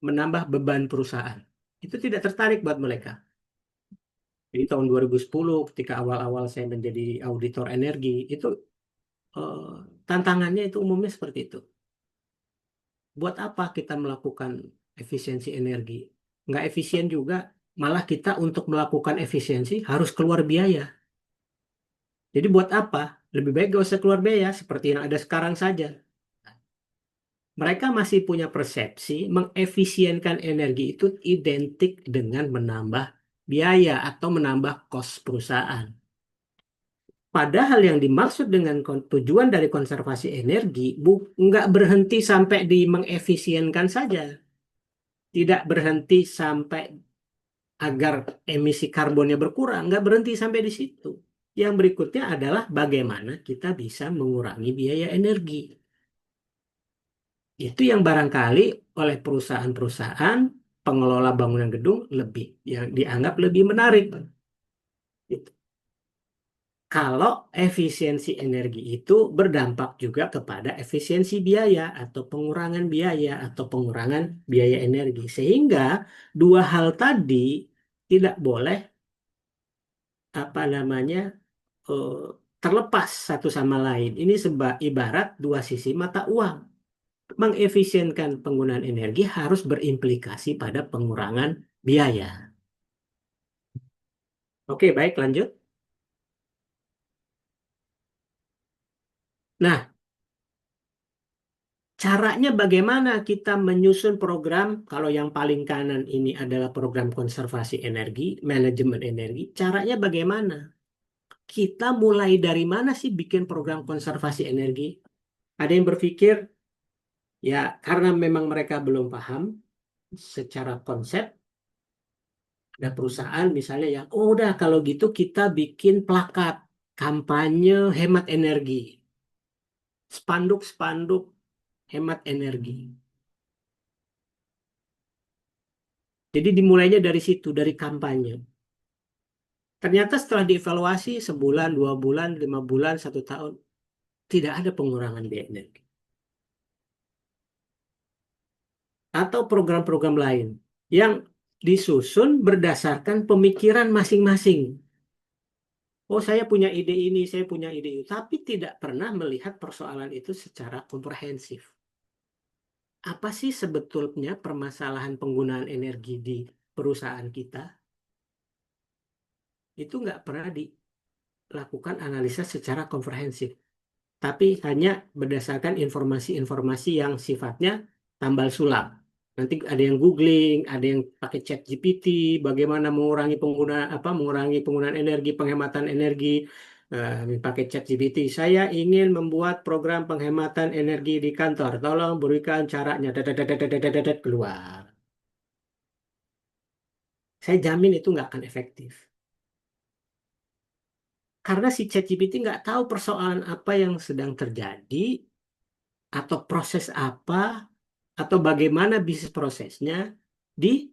menambah beban perusahaan. Itu tidak tertarik buat mereka. Jadi tahun 2010 ketika awal-awal saya menjadi auditor energi, itu eh, tantangannya itu umumnya seperti itu. Buat apa kita melakukan efisiensi energi? Nggak efisien juga, malah kita untuk melakukan efisiensi harus keluar biaya. Jadi buat apa? Lebih baik gak usah keluar biaya seperti yang ada sekarang saja. Mereka masih punya persepsi mengefisienkan energi itu identik dengan menambah biaya atau menambah kos perusahaan. Padahal yang dimaksud dengan tujuan dari konservasi energi nggak berhenti sampai di mengefisienkan saja. Tidak berhenti sampai agar emisi karbonnya berkurang, nggak berhenti sampai di situ. Yang berikutnya adalah bagaimana kita bisa mengurangi biaya energi. Itu yang barangkali oleh perusahaan-perusahaan pengelola bangunan gedung lebih yang dianggap lebih menarik. Gitu. Kalau efisiensi energi itu berdampak juga kepada efisiensi biaya atau pengurangan biaya atau pengurangan biaya energi. Sehingga dua hal tadi tidak boleh apa namanya eh, terlepas satu sama lain. Ini ibarat dua sisi mata uang. Mengefisienkan penggunaan energi harus berimplikasi pada pengurangan biaya. Oke, baik lanjut. Nah, caranya bagaimana kita menyusun program, kalau yang paling kanan ini adalah program konservasi energi, manajemen energi, caranya bagaimana? Kita mulai dari mana sih bikin program konservasi energi? Ada yang berpikir, ya karena memang mereka belum paham secara konsep, ada perusahaan misalnya yang, oh udah kalau gitu kita bikin plakat, kampanye hemat energi, spanduk-spanduk hemat energi. Jadi dimulainya dari situ, dari kampanye. Ternyata setelah dievaluasi sebulan, 2 bulan, 5 bulan, 1 tahun, tidak ada pengurangan biaya energi. Atau program-program lain yang disusun berdasarkan pemikiran masing-masing. Oh, saya punya ide ini, saya punya ide itu. Tapi tidak pernah melihat persoalan itu secara komprehensif. Apa sih sebetulnya permasalahan penggunaan energi di perusahaan kita? Itu nggak pernah dilakukan analisa secara komprehensif. Tapi hanya berdasarkan informasi-informasi yang sifatnya tambal sulam. Nanti ada yang googling, ada yang pakai chat GPT, bagaimana mengurangi penggunaan energi, penghematan energi, pakai chat GPT. Saya ingin membuat program penghematan energi di kantor. Tolong berikan caranya. Dadadadadadadadad, keluar. Saya jamin itu nggak akan efektif. Karena si ChatGPT nggak tahu persoalan apa yang sedang terjadi atau proses apa atau bagaimana bisnis prosesnya di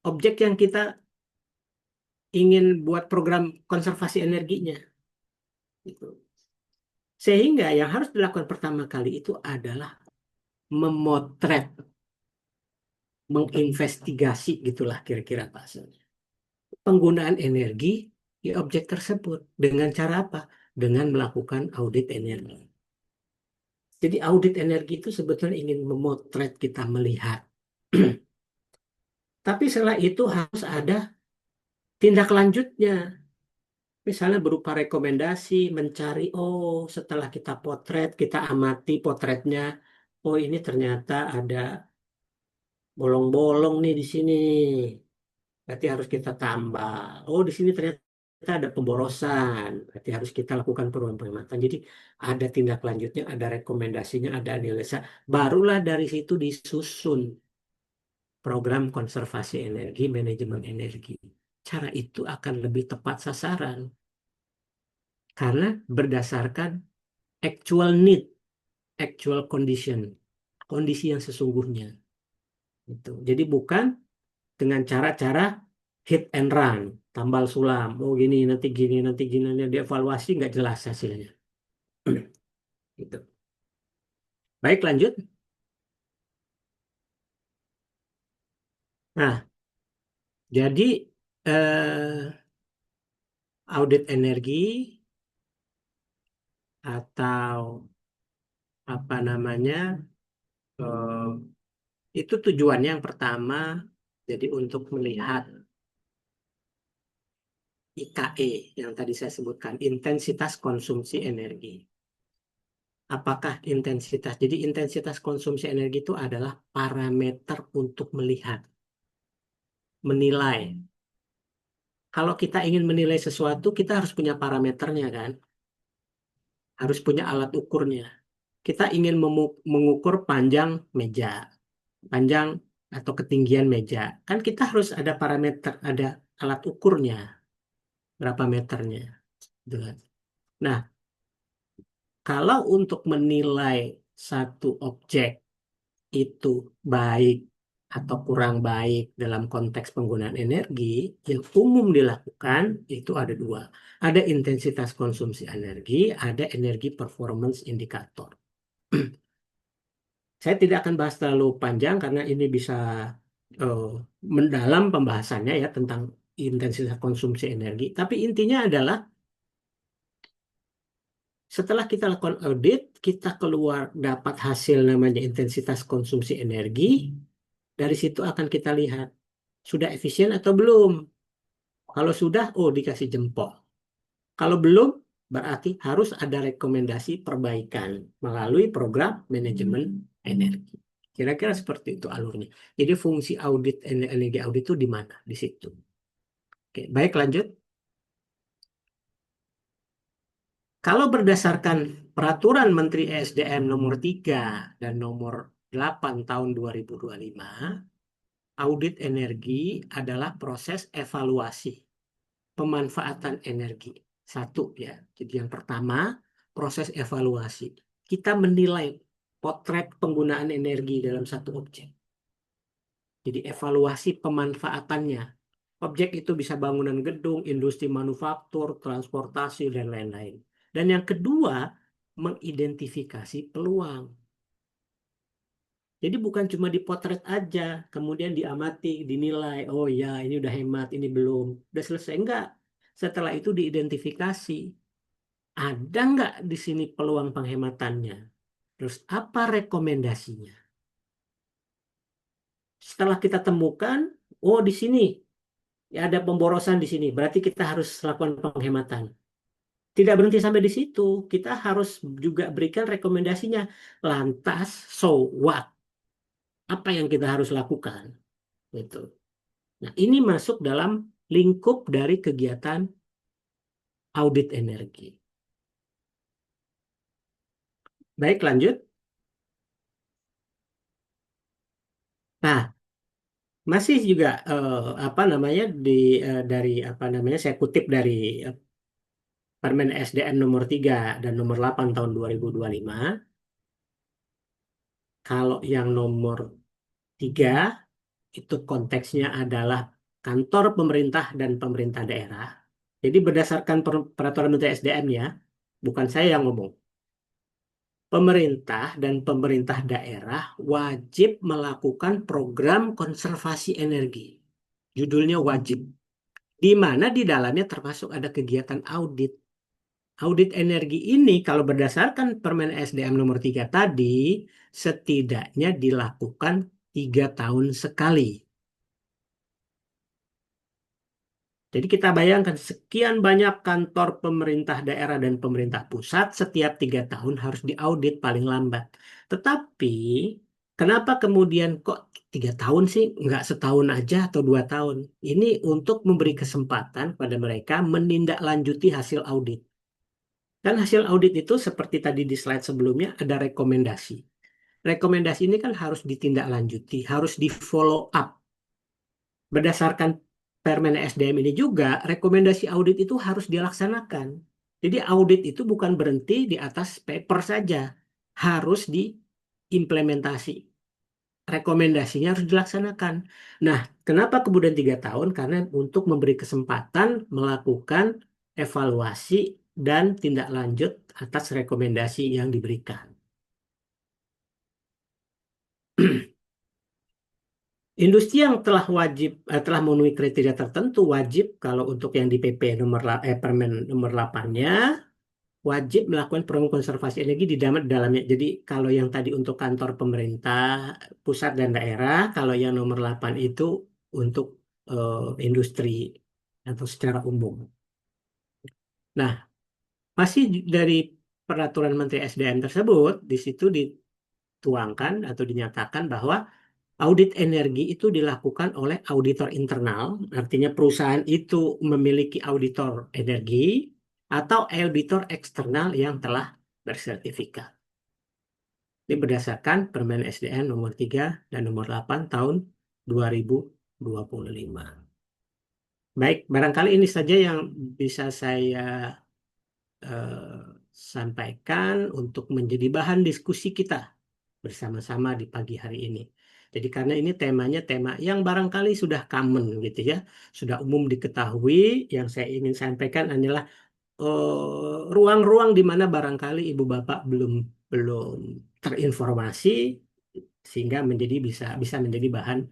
objek yang kita ingin buat program konservasi energinya. Gitu. Sehingga yang harus dilakukan pertama kali itu adalah memotret, menginvestigasi gitulah kira-kira bahasanya. Penggunaan energi di objek tersebut dengan cara apa? Dengan melakukan audit energi. Jadi audit energi itu sebetulnya ingin memotret kita melihat. Tapi setelah itu harus ada tindak lanjutnya. Misalnya berupa rekomendasi, mencari, oh setelah kita potret, kita amati potretnya, oh ini ternyata ada bolong-bolong nih di sini, berarti harus kita tambah. Oh di sini ternyata ada pemborosan, berarti harus kita lakukan perubahan penghematan. Jadi ada tindak lanjutnya, ada rekomendasinya, ada analisa. Barulah dari situ disusun program konservasi energi, manajemen energi. Cara itu akan lebih tepat sasaran karena berdasarkan actual need, actual condition, kondisi yang sesungguhnya. Itu. Jadi bukan dengan cara-cara hit and run, tambal sulam. Oh gini, nanti gini, nanti gini, nanti dievaluasi nggak jelas hasilnya. Gitu. Baik, lanjut. Nah, jadi eh, audit energi atau apa namanya, eh, itu tujuannya yang pertama, jadi untuk melihat IKE yang tadi saya sebutkan, intensitas konsumsi energi. Apakah intensitas? Jadi intensitas konsumsi energi itu adalah parameter untuk melihat, menilai. Kalau kita ingin menilai sesuatu, kita harus punya parameternya kan? Harus punya alat ukurnya. Kita ingin mengukur panjang meja, panjang atau ketinggian meja. Kan kita harus ada parameter, ada alat ukurnya, berapa meternya. Gitu kan. Nah, kalau untuk menilai satu objek itu baik atau kurang baik dalam konteks penggunaan energi, yang umum dilakukan itu ada dua. Ada intensitas konsumsi energi, ada energi performance indikator. Saya tidak akan bahas terlalu panjang karena ini bisa eh, mendalam pembahasannya ya tentang intensitas konsumsi energi. Tapi intinya adalah setelah kita lakukan audit, kita keluar dapat hasil namanya intensitas konsumsi energi. Dari situ akan kita lihat sudah efisien atau belum. Kalau sudah, oh dikasih jempol. Kalau belum, berarti harus ada rekomendasi perbaikan melalui program manajemen energi. Kira-kira seperti itu alurnya. Jadi fungsi audit energi audit itu di mana? Di situ. Oke, baik lanjut. Kalau berdasarkan Peraturan Menteri ESDM nomor 3 dan nomor 8 tahun 2025, audit energi adalah proses evaluasi pemanfaatan energi. Satu ya. Jadi yang pertama, proses evaluasi. Kita menilai potret penggunaan energi dalam satu objek. Jadi evaluasi pemanfaatannya. Objek itu bisa bangunan gedung, industri manufaktur, transportasi, dan lain-lain. Dan yang kedua, mengidentifikasi peluang. Jadi bukan cuma dipotret aja, kemudian diamati, dinilai, oh ya ini udah hemat, ini belum. Udah selesai, enggak. Setelah itu diidentifikasi, ada nggak di sini peluang penghematannya? Terus apa rekomendasinya? Setelah kita temukan, oh di sini ya ada pemborosan di sini, berarti kita harus lakukan penghematan. Tidak berhenti sampai di situ, kita harus juga berikan rekomendasinya. Lantas, so what? Apa yang kita harus lakukan? Gitu. Nah, ini masuk dalam lingkup dari kegiatan audit energi. Baik, lanjut. Nah, masih juga apa namanya dari apa namanya saya kutip dari eh, Permen SDM nomor 3 dan nomor 8 tahun 2025. Kalau yang nomor 3 itu konteksnya adalah kantor pemerintah dan pemerintah daerah. Jadi berdasarkan peraturan Menteri SDM ya, bukan saya yang ngomong. Pemerintah dan pemerintah daerah wajib melakukan program konservasi energi. Judulnya wajib. Di mana di dalamnya termasuk ada kegiatan audit. Audit energi ini kalau berdasarkan Permen SDM nomor 3 tadi, setidaknya dilakukan 3 tahun sekali. Jadi kita bayangkan sekian banyak kantor pemerintah daerah dan pemerintah pusat setiap 3 tahun harus diaudit paling lambat. Tetapi kenapa kemudian kok 3 tahun sih, nggak setahun aja atau 2 tahun? Ini untuk memberi kesempatan pada mereka menindaklanjuti hasil audit. Dan hasil audit itu seperti tadi di slide sebelumnya ada rekomendasi. Rekomendasi ini kan harus ditindaklanjuti, harus di follow up. Berdasarkan Permen SDM ini juga, rekomendasi audit itu harus dilaksanakan. Jadi audit itu bukan berhenti di atas paper saja, harus diimplementasi. Rekomendasinya harus dilaksanakan. Nah, kenapa kemudian 3 tahun? Karena untuk memberi kesempatan melakukan evaluasi dan tindak lanjut atas rekomendasi yang diberikan. industri yang telah memenuhi kriteria tertentu wajib kalau untuk yang di PP Permen nomor 8-nya wajib melakukan program konservasi energi di dalamnya. Jadi kalau yang tadi untuk kantor pemerintah pusat dan daerah, kalau yang nomor 8 itu untuk industri atau secara umum. Nah, masih dari peraturan Menteri SDM tersebut, di situ dituangkan atau dinyatakan bahwa audit energi itu dilakukan oleh auditor internal, artinya perusahaan itu memiliki auditor energi atau auditor eksternal yang telah bersertifikat. Ini berdasarkan Permen SDM nomor 3 dan nomor 8 tahun 2025. Baik, barangkali ini saja yang bisa saya sampaikan untuk menjadi bahan diskusi kita bersama-sama di pagi hari ini. Jadi karena ini temanya tema yang barangkali sudah common gitu ya, sudah umum diketahui, yang saya ingin sampaikan adalah ruang-ruang di mana barangkali ibu bapak belum belum terinformasi sehingga bisa menjadi bahan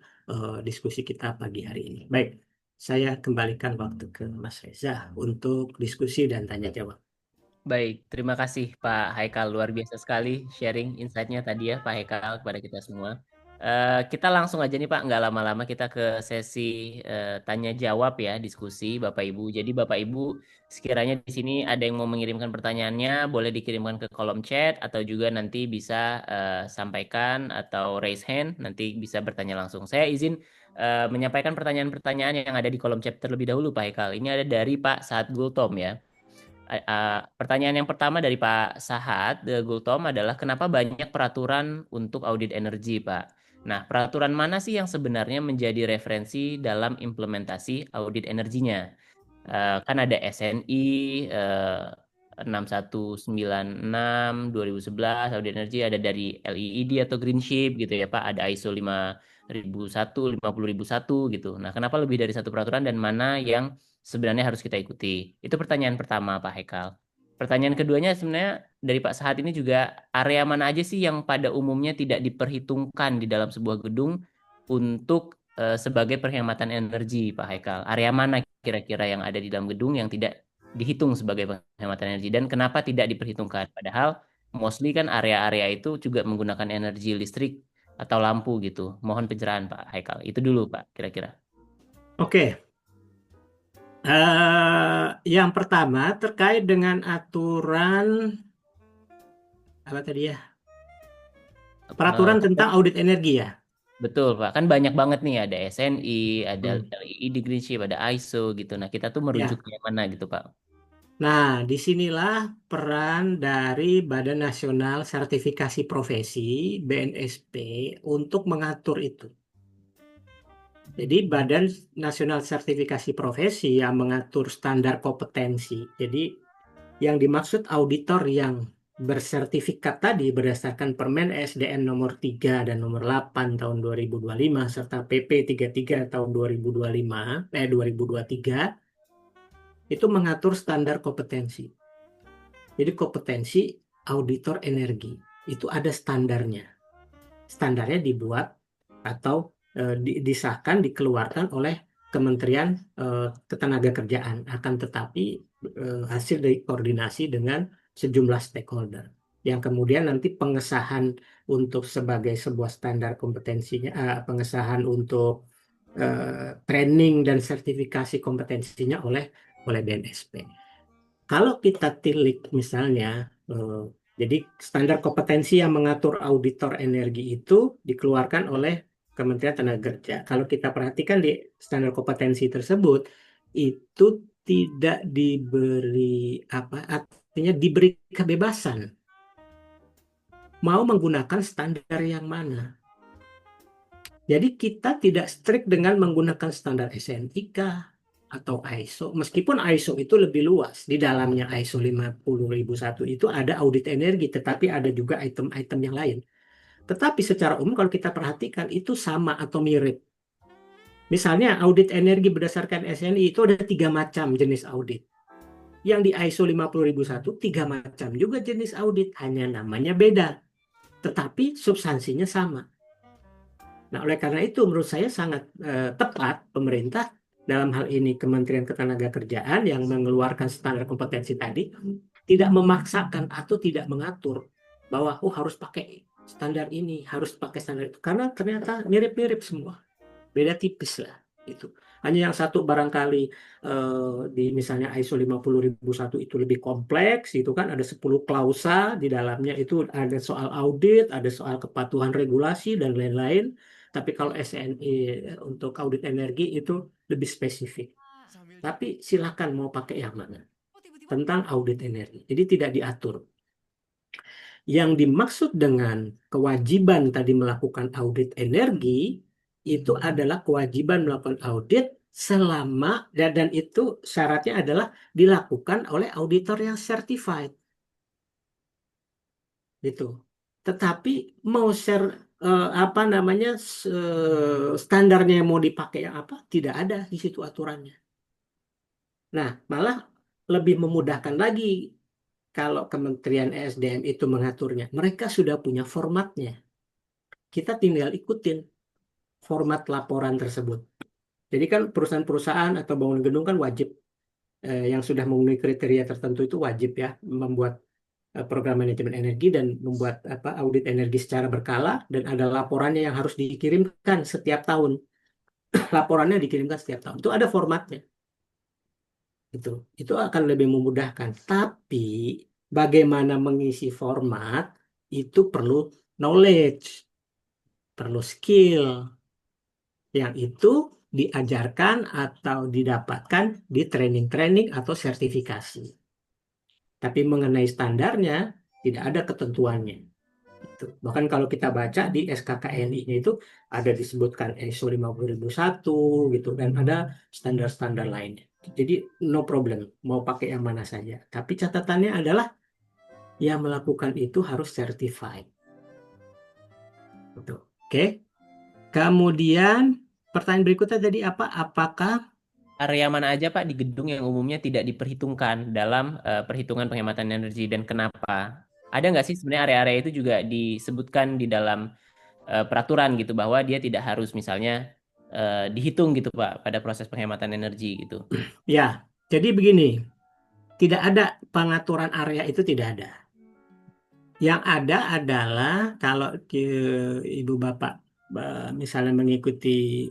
diskusi kita pagi hari ini. Baik, saya kembalikan waktu ke Mas Reza untuk diskusi dan tanya jawab. Baik, terima kasih Pak Haikal, luar biasa sekali sharing insight-nya tadi ya Pak Haikal kepada kita semua. Kita langsung aja nih Pak, nggak lama-lama kita ke sesi tanya jawab ya, diskusi Bapak Ibu. Jadi Bapak Ibu sekiranya di sini ada yang mau mengirimkan pertanyaannya, boleh dikirimkan ke kolom chat atau juga nanti bisa sampaikan atau raise hand, nanti bisa bertanya langsung. Saya izin menyampaikan pertanyaan-pertanyaan yang ada di kolom chat terlebih dahulu Pak Haikal. Ini ada dari Pak Saad Gultom ya. Pertanyaan yang pertama dari Pak Sahat Gultom adalah kenapa banyak peraturan untuk audit energi, Pak? Nah, peraturan mana sih yang sebenarnya menjadi referensi dalam implementasi audit energinya? Kan ada SNI 6196 2011 audit energi, ada dari LEED atau Greenship gitu ya, Pak. Ada ISO 5001, 50001 gitu. Nah, kenapa lebih dari satu peraturan dan mana yang sebenarnya harus kita ikuti? Itu pertanyaan pertama, Pak Haikal. Pertanyaan keduanya sebenarnya dari Pak Sahat ini juga, area mana aja sih yang pada umumnya tidak diperhitungkan di dalam sebuah gedung untuk sebagai perkhidmatan energi, Pak Haikal? Area mana kira-kira yang ada di dalam gedung yang tidak dihitung sebagai penghematan energi dan kenapa tidak diperhitungkan? Padahal mostly kan area-area itu juga menggunakan energi listrik atau lampu gitu. Mohon pencerahan Pak Haikal. Itu dulu Pak, kira-kira. Oke. Yang pertama terkait dengan aturan apa tadi ya? Peraturan tentang audit energi ya. Betul Pak, kan banyak banget nih, ada SNI, ada Hmm. LEED Greenship, ada ISO gitu. Nah kita tuh merujuknya mana gitu Pak? Nah, disinilah peran dari Badan Nasional Sertifikasi Profesi (BNSP) untuk mengatur itu. Jadi Badan Nasional Sertifikasi Profesi yang mengatur standar kompetensi. Jadi yang dimaksud auditor yang bersertifikat tadi berdasarkan Permen SDM nomor 3 dan nomor 8 tahun 2025 serta PP 33 tahun 2023 itu mengatur standar kompetensi. Jadi kompetensi auditor energi itu ada standarnya. Standarnya dibuat atau disahkan, dikeluarkan oleh Kementerian Ketenagakerjaan, akan tetapi hasil dari koordinasi dengan sejumlah stakeholder yang kemudian nanti pengesahan untuk sebagai sebuah standar kompetensinya, pengesahan untuk training dan sertifikasi kompetensinya oleh BNSP. Kalau kita tilik misalnya, jadi standar kompetensi yang mengatur auditor energi itu dikeluarkan oleh Kementerian Tenaga Kerja. Kalau kita perhatikan di standar kompetensi tersebut, itu tidak diberi artinya diberi kebebasan mau menggunakan standar yang mana. Jadi kita tidak strict dengan menggunakan standar SNIK atau ISO, meskipun ISO itu lebih luas. Di dalamnya ISO 50001 itu ada audit energi, tetapi ada juga item-item yang lain. Tetapi secara umum kalau kita perhatikan itu sama atau mirip. Misalnya audit energi berdasarkan SNI itu ada 3 macam jenis audit. Yang di ISO 50001 3 macam juga jenis audit, hanya namanya beda. Tetapi substansinya sama. Nah, oleh karena itu menurut saya sangat tepat pemerintah dalam hal ini Kementerian Ketenagakerjaan yang mengeluarkan standar kompetensi tadi tidak memaksakan atau tidak mengatur bahwa harus pakai standar ini, harus pakai standar itu, karena ternyata mirip-mirip semua, beda tipis lah itu. Hanya yang satu barangkali di misalnya ISO 50001 itu lebih kompleks, itu kan ada 10 klausa di dalamnya, itu ada soal audit, ada soal kepatuhan regulasi dan lain-lain. Tapi kalau SNI untuk audit energi itu lebih spesifik. Tapi silakan mau pakai yang mana tentang audit energi. Jadi tidak diatur. Yang dimaksud dengan kewajiban tadi melakukan audit energi itu adalah kewajiban melakukan audit selama dan itu syaratnya adalah dilakukan oleh auditor yang certified gitu. Tetapi mau apa namanya standarnya mau dipakai yang apa tidak ada di situ aturannya. Nah, malah lebih memudahkan lagi kalau Kementerian ESDM itu mengaturnya. Mereka sudah punya formatnya. Kita tinggal ikutin format laporan tersebut. Jadi kan perusahaan-perusahaan atau bangunan gedung kan wajib yang sudah memenuhi kriteria tertentu itu wajib ya membuat program manajemen energi dan membuat audit energi secara berkala, dan ada laporannya yang harus dikirimkan setiap tahun. Laporannya dikirimkan setiap tahun. Itu ada formatnya. Itu akan lebih memudahkan. Tapi bagaimana mengisi format itu perlu knowledge, perlu skill, yang itu diajarkan atau didapatkan di training-training atau sertifikasi. Tapi mengenai standarnya tidak ada ketentuannya. Bahkan kalau kita baca di SKKNI-nya itu ada disebutkan ISO 50001 gitu, dan ada standar-standar lainnya. Jadi no problem mau pakai yang mana saja. Tapi catatannya adalah yang melakukan itu harus certified. Oke. Kemudian pertanyaan berikutnya tadi apa? Apakah area mana aja Pak di gedung yang umumnya tidak diperhitungkan dalam perhitungan penghematan energi dan kenapa? Ada nggak sih sebenarnya area-area itu juga disebutkan di dalam peraturan gitu bahwa dia tidak harus misalnya dihitung gitu Pak pada proses penghematan energi gitu. ya, jadi begini, tidak ada pengaturan area itu, tidak ada. Yang ada adalah kalau Ibu Bapak misalnya mengikuti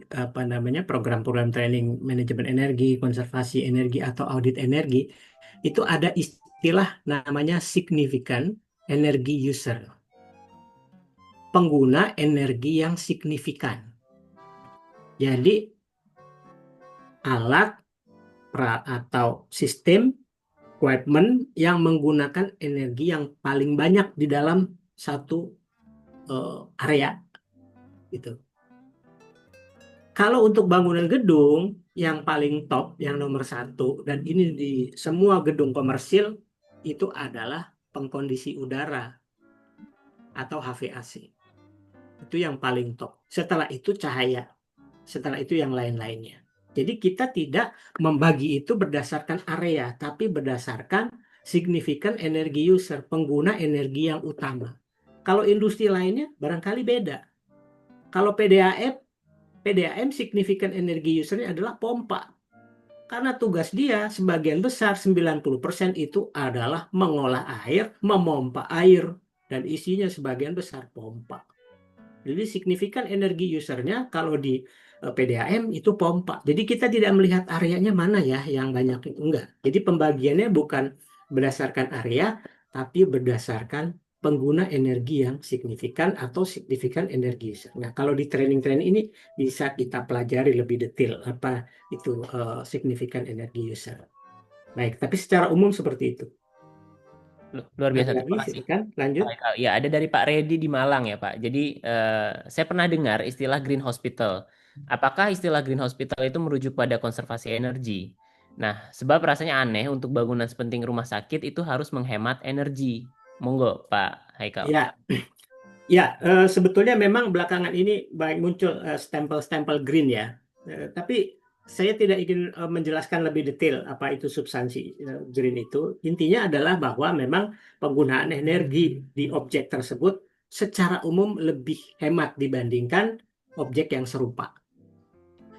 program-program training manajemen energi, konservasi energi atau audit energi, itu ada istilah namanya significant energy user. Pengguna energi yang signifikan. Jadi alat atau sistem equipment yang menggunakan energi yang paling banyak di dalam satu area gitu. Kalau untuk bangunan gedung yang paling top, yang nomor 1, dan ini di semua gedung komersil, itu adalah pengkondisi udara atau HVAC. Itu yang paling top. Setelah itu cahaya. Setelah itu yang lain-lainnya. Jadi kita tidak membagi itu berdasarkan area, tapi berdasarkan significant energy user, pengguna energi yang utama. Kalau industri lainnya barangkali beda. Kalau PDAM significant energy usernya adalah pompa. Karena tugas dia sebagian besar 90% itu adalah mengolah air, memompa air, dan isinya sebagian besar pompa. Jadi signifikan energi usernya kalau di PDAM itu pompa. Jadi kita tidak melihat areanya mana ya yang banyak itu, enggak. Jadi pembagiannya bukan berdasarkan area, tapi berdasarkan pengguna energi yang signifikan atau signifikan energi user. Nah, kalau di training-training ini bisa kita pelajari lebih detail apa itu signifikan energi user. Baik, tapi secara umum seperti itu. Luar biasa, Ada terima lagi, kasih. silakan lanjut. Ya, ada dari Pak Redi di Malang ya Pak. Jadi saya pernah dengar istilah green hospital. Apakah istilah green hospital itu merujuk pada konservasi energi? Nah, sebab rasanya aneh untuk bangunan sepenting rumah sakit itu harus menghemat energi. Monggo Pak Haikal. Ya, ya sebetulnya memang belakangan ini baik muncul stempel-stempel green ya. Tapi saya tidak ingin menjelaskan lebih detail apa itu substansi green itu. Intinya adalah bahwa memang penggunaan energi di objek tersebut secara umum lebih hemat dibandingkan objek yang serupa.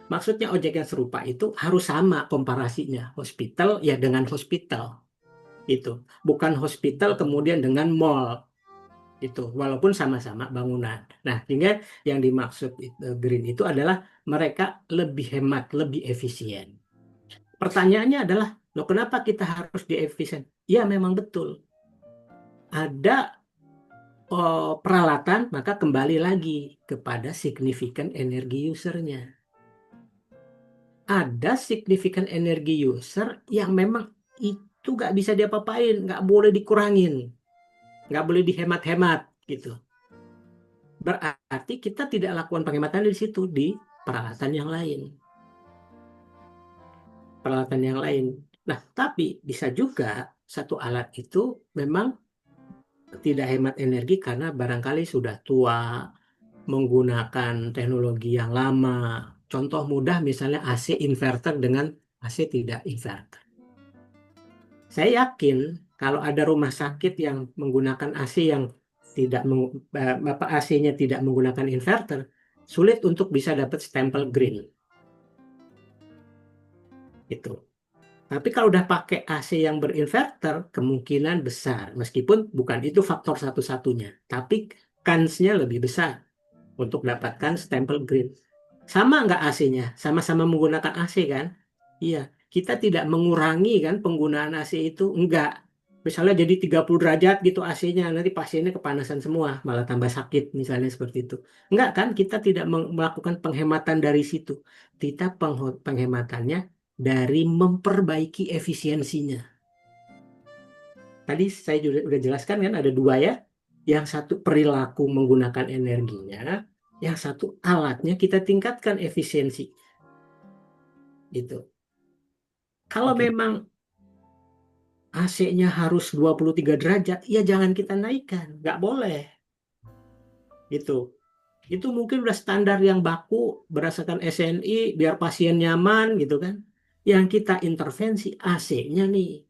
Maksudnya objek yang serupa itu harus sama komparasinya. Hospital ya dengan hospital. Itu. Bukan hospital kemudian dengan mall. Itu. Walaupun sama-sama bangunan. Nah, sehingga yang dimaksud green itu adalah mereka lebih hemat, lebih efisien. Pertanyaannya adalah, loh kenapa kita harus diefisien? Ya memang betul. Ada peralatan, maka kembali lagi kepada signifikan energi usernya. Ada signifikan energi user yang memang itu nggak bisa diapa-apain, nggak boleh dikurangin, nggak boleh dihemat-hemat gitu. Berarti kita tidak lakukan penghematan di situ, di peralatan yang lain. Peralatan yang lain. Nah, tapi bisa juga satu alat itu memang tidak hemat energi karena barangkali sudah tua, menggunakan teknologi yang lama. Contoh mudah misalnya AC inverter dengan AC tidak inverter. Saya yakin kalau ada rumah sakit yang menggunakan AC yang tidak AC-nya tidak menggunakan inverter, sulit untuk bisa dapat stempel green. Itu. Tapi kalau udah pakai AC yang berinverter, kemungkinan besar. Meskipun bukan itu faktor satu-satunya. Tapi kansnya lebih besar untuk dapatkan stempel green. Sama nggak AC-nya? Sama-sama menggunakan AC kan? Iya. Kita tidak mengurangi kan penggunaan AC itu. Enggak. Misalnya jadi 30 derajat gitu AC-nya. Nanti pasiennya kepanasan semua. Malah tambah sakit misalnya seperti itu. Enggak kan? Kita tidak melakukan penghematan dari situ. Kita penghematannya dari memperbaiki efisiensinya. Tadi saya juga udah jelaskan kan ada dua ya. Yang satu perilaku menggunakan energinya, yang satu alatnya kita tingkatkan efisiensi. Gitu. Kalau memang AC-nya harus 23 derajat, ya jangan kita naikkan, nggak boleh. Gitu. Itu mungkin udah standar yang baku berdasarkan SNI biar pasien nyaman gitu kan. Yang kita intervensi AC-nya nih.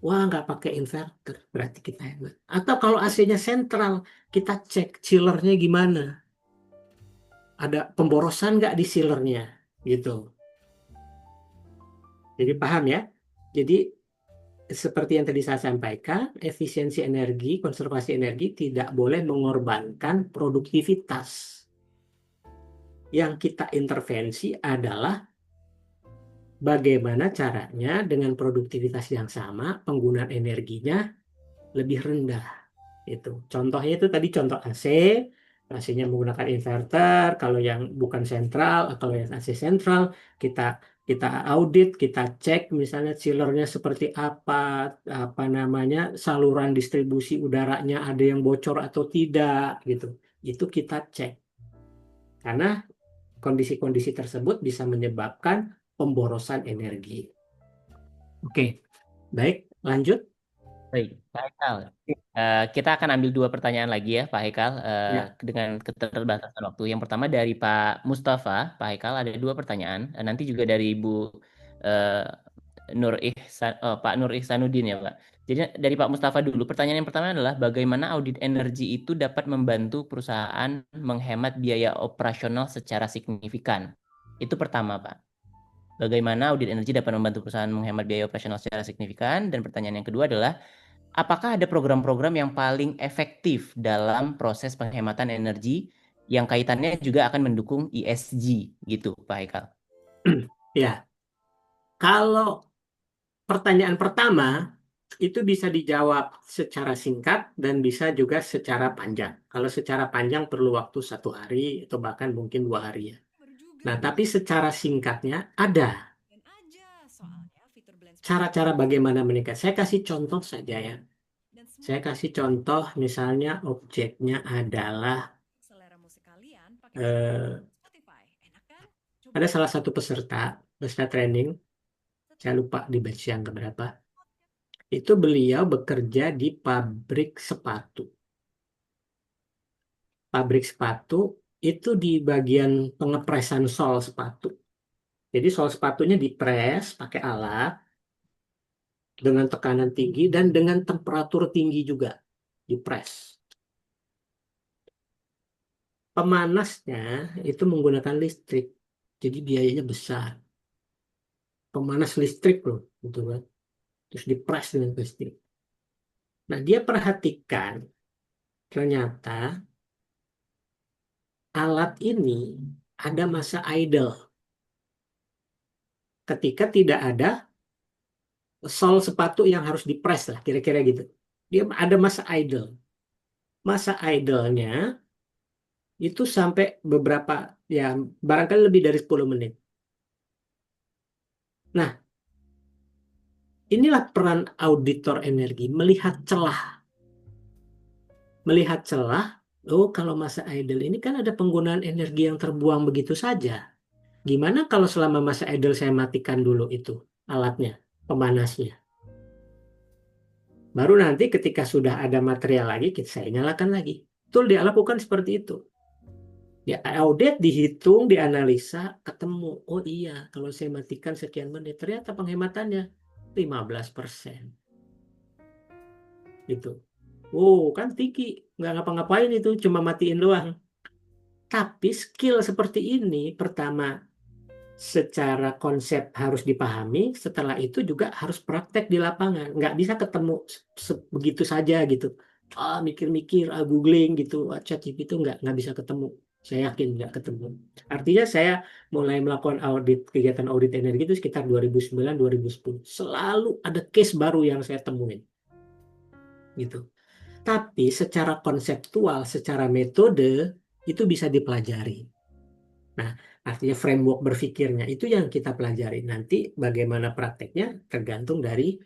Wah, nggak pakai inverter, berarti kita hemat. Atau kalau AC-nya sentral, kita cek chillernya gimana. Ada pemborosan nggak di chillernya, gitu. Jadi paham ya? Jadi seperti yang tadi saya sampaikan, efisiensi energi, konservasi energi tidak boleh mengorbankan produktivitas. Yang kita intervensi adalah bagaimana caranya dengan produktivitas yang sama, penggunaan energinya lebih rendah. Itu. Contohnya itu tadi contoh AC, AC-nya menggunakan inverter, kalau yang bukan sentral, kalau yang AC sentral, kita audit, kita cek misalnya chillernya seperti apa namanya, saluran distribusi udaranya ada yang bocor atau tidak, gitu. Itu kita cek. Karena kondisi-kondisi tersebut bisa menyebabkan pemborosan energi. Oke, baik, lanjut. Baik, Pak Haikal. Kita akan ambil dua pertanyaan lagi ya, Pak Haikal, Ya. dengan keterbatasan waktu. Yang pertama dari Pak Mustafa, Pak Haikal ada dua pertanyaan. Nanti juga dari Ibu eh, Pak Nur Ihsanuddin ya, Pak. Jadi dari Pak Mustafa dulu. Pertanyaan yang pertama adalah bagaimana audit energi itu dapat membantu perusahaan menghemat biaya operasional secara signifikan? Itu pertama, Pak. Bagaimana audit energi dapat membantu perusahaan menghemat biaya operasional secara signifikan? Dan pertanyaan yang kedua adalah apakah ada program-program yang paling efektif dalam proses penghematan energi yang kaitannya juga akan mendukung ESG gitu, Pak Haikal? Ya, kalau pertanyaan pertama itu bisa dijawab secara singkat dan bisa juga secara panjang. Kalau secara panjang perlu waktu 1 hari atau bahkan mungkin 2 hari ya. Nah, tapi secara singkatnya ada cara-cara bagaimana meningkat. Saya kasih contoh saja ya. Saya kasih contoh misalnya objeknya adalah ada salah satu peserta training, saya lupa di batch yang keberapa. Itu beliau bekerja di pabrik sepatu. Pabrik sepatu itu di bagian pengepresan sol sepatu. Jadi sol sepatunya dipres pakai alat dengan tekanan tinggi dan dengan temperatur tinggi juga dipres. pemanasnya itu menggunakan listrik, jadi biayanya besar. Pemanas listrik loh, gitu kan. Terus diperas dengan listrik. Nah, dia perhatikan ternyata alat ini ada masa idle. Ketika tidak ada sol sepatu yang harus dipres lah, kira-kira gitu. Dia ada masa idle. Masa idle-nya itu sampai beberapa, ya barangkali lebih dari 10 menit. Nah, inilah peran auditor energi, melihat celah. Melihat celah, oh kalau masa idle ini kan ada penggunaan energi yang terbuang begitu saja. Gimana kalau selama masa idle saya matikan dulu itu alatnya, pemanasnya. Baru nanti ketika sudah ada material lagi, saya nyalakan lagi. Betul, dia lakukan seperti itu. Ya, audit, dihitung, dianalisa, ketemu. Oh iya, kalau saya matikan sekian menit, ternyata penghematannya 15%. Gitu. Oh, kan tinggi. Nggak ngapa-ngapain itu, cuma matiin doang. Tapi skill seperti ini, pertama, secara konsep harus dipahami, setelah itu juga harus praktek di lapangan. Nggak bisa ketemu begitu saja gitu. Mikir-mikir, googling gitu, ChatGPT itu nggak bisa ketemu. Saya yakin nggak ketemu. Artinya saya mulai melakukan kegiatan audit energi itu sekitar 2009-2010. Selalu ada case baru yang saya temuin. Gitu. Tapi secara konseptual, secara metode, itu bisa dipelajari. Nah, artinya framework berpikirnya itu yang kita pelajari. Nanti bagaimana prakteknya tergantung dari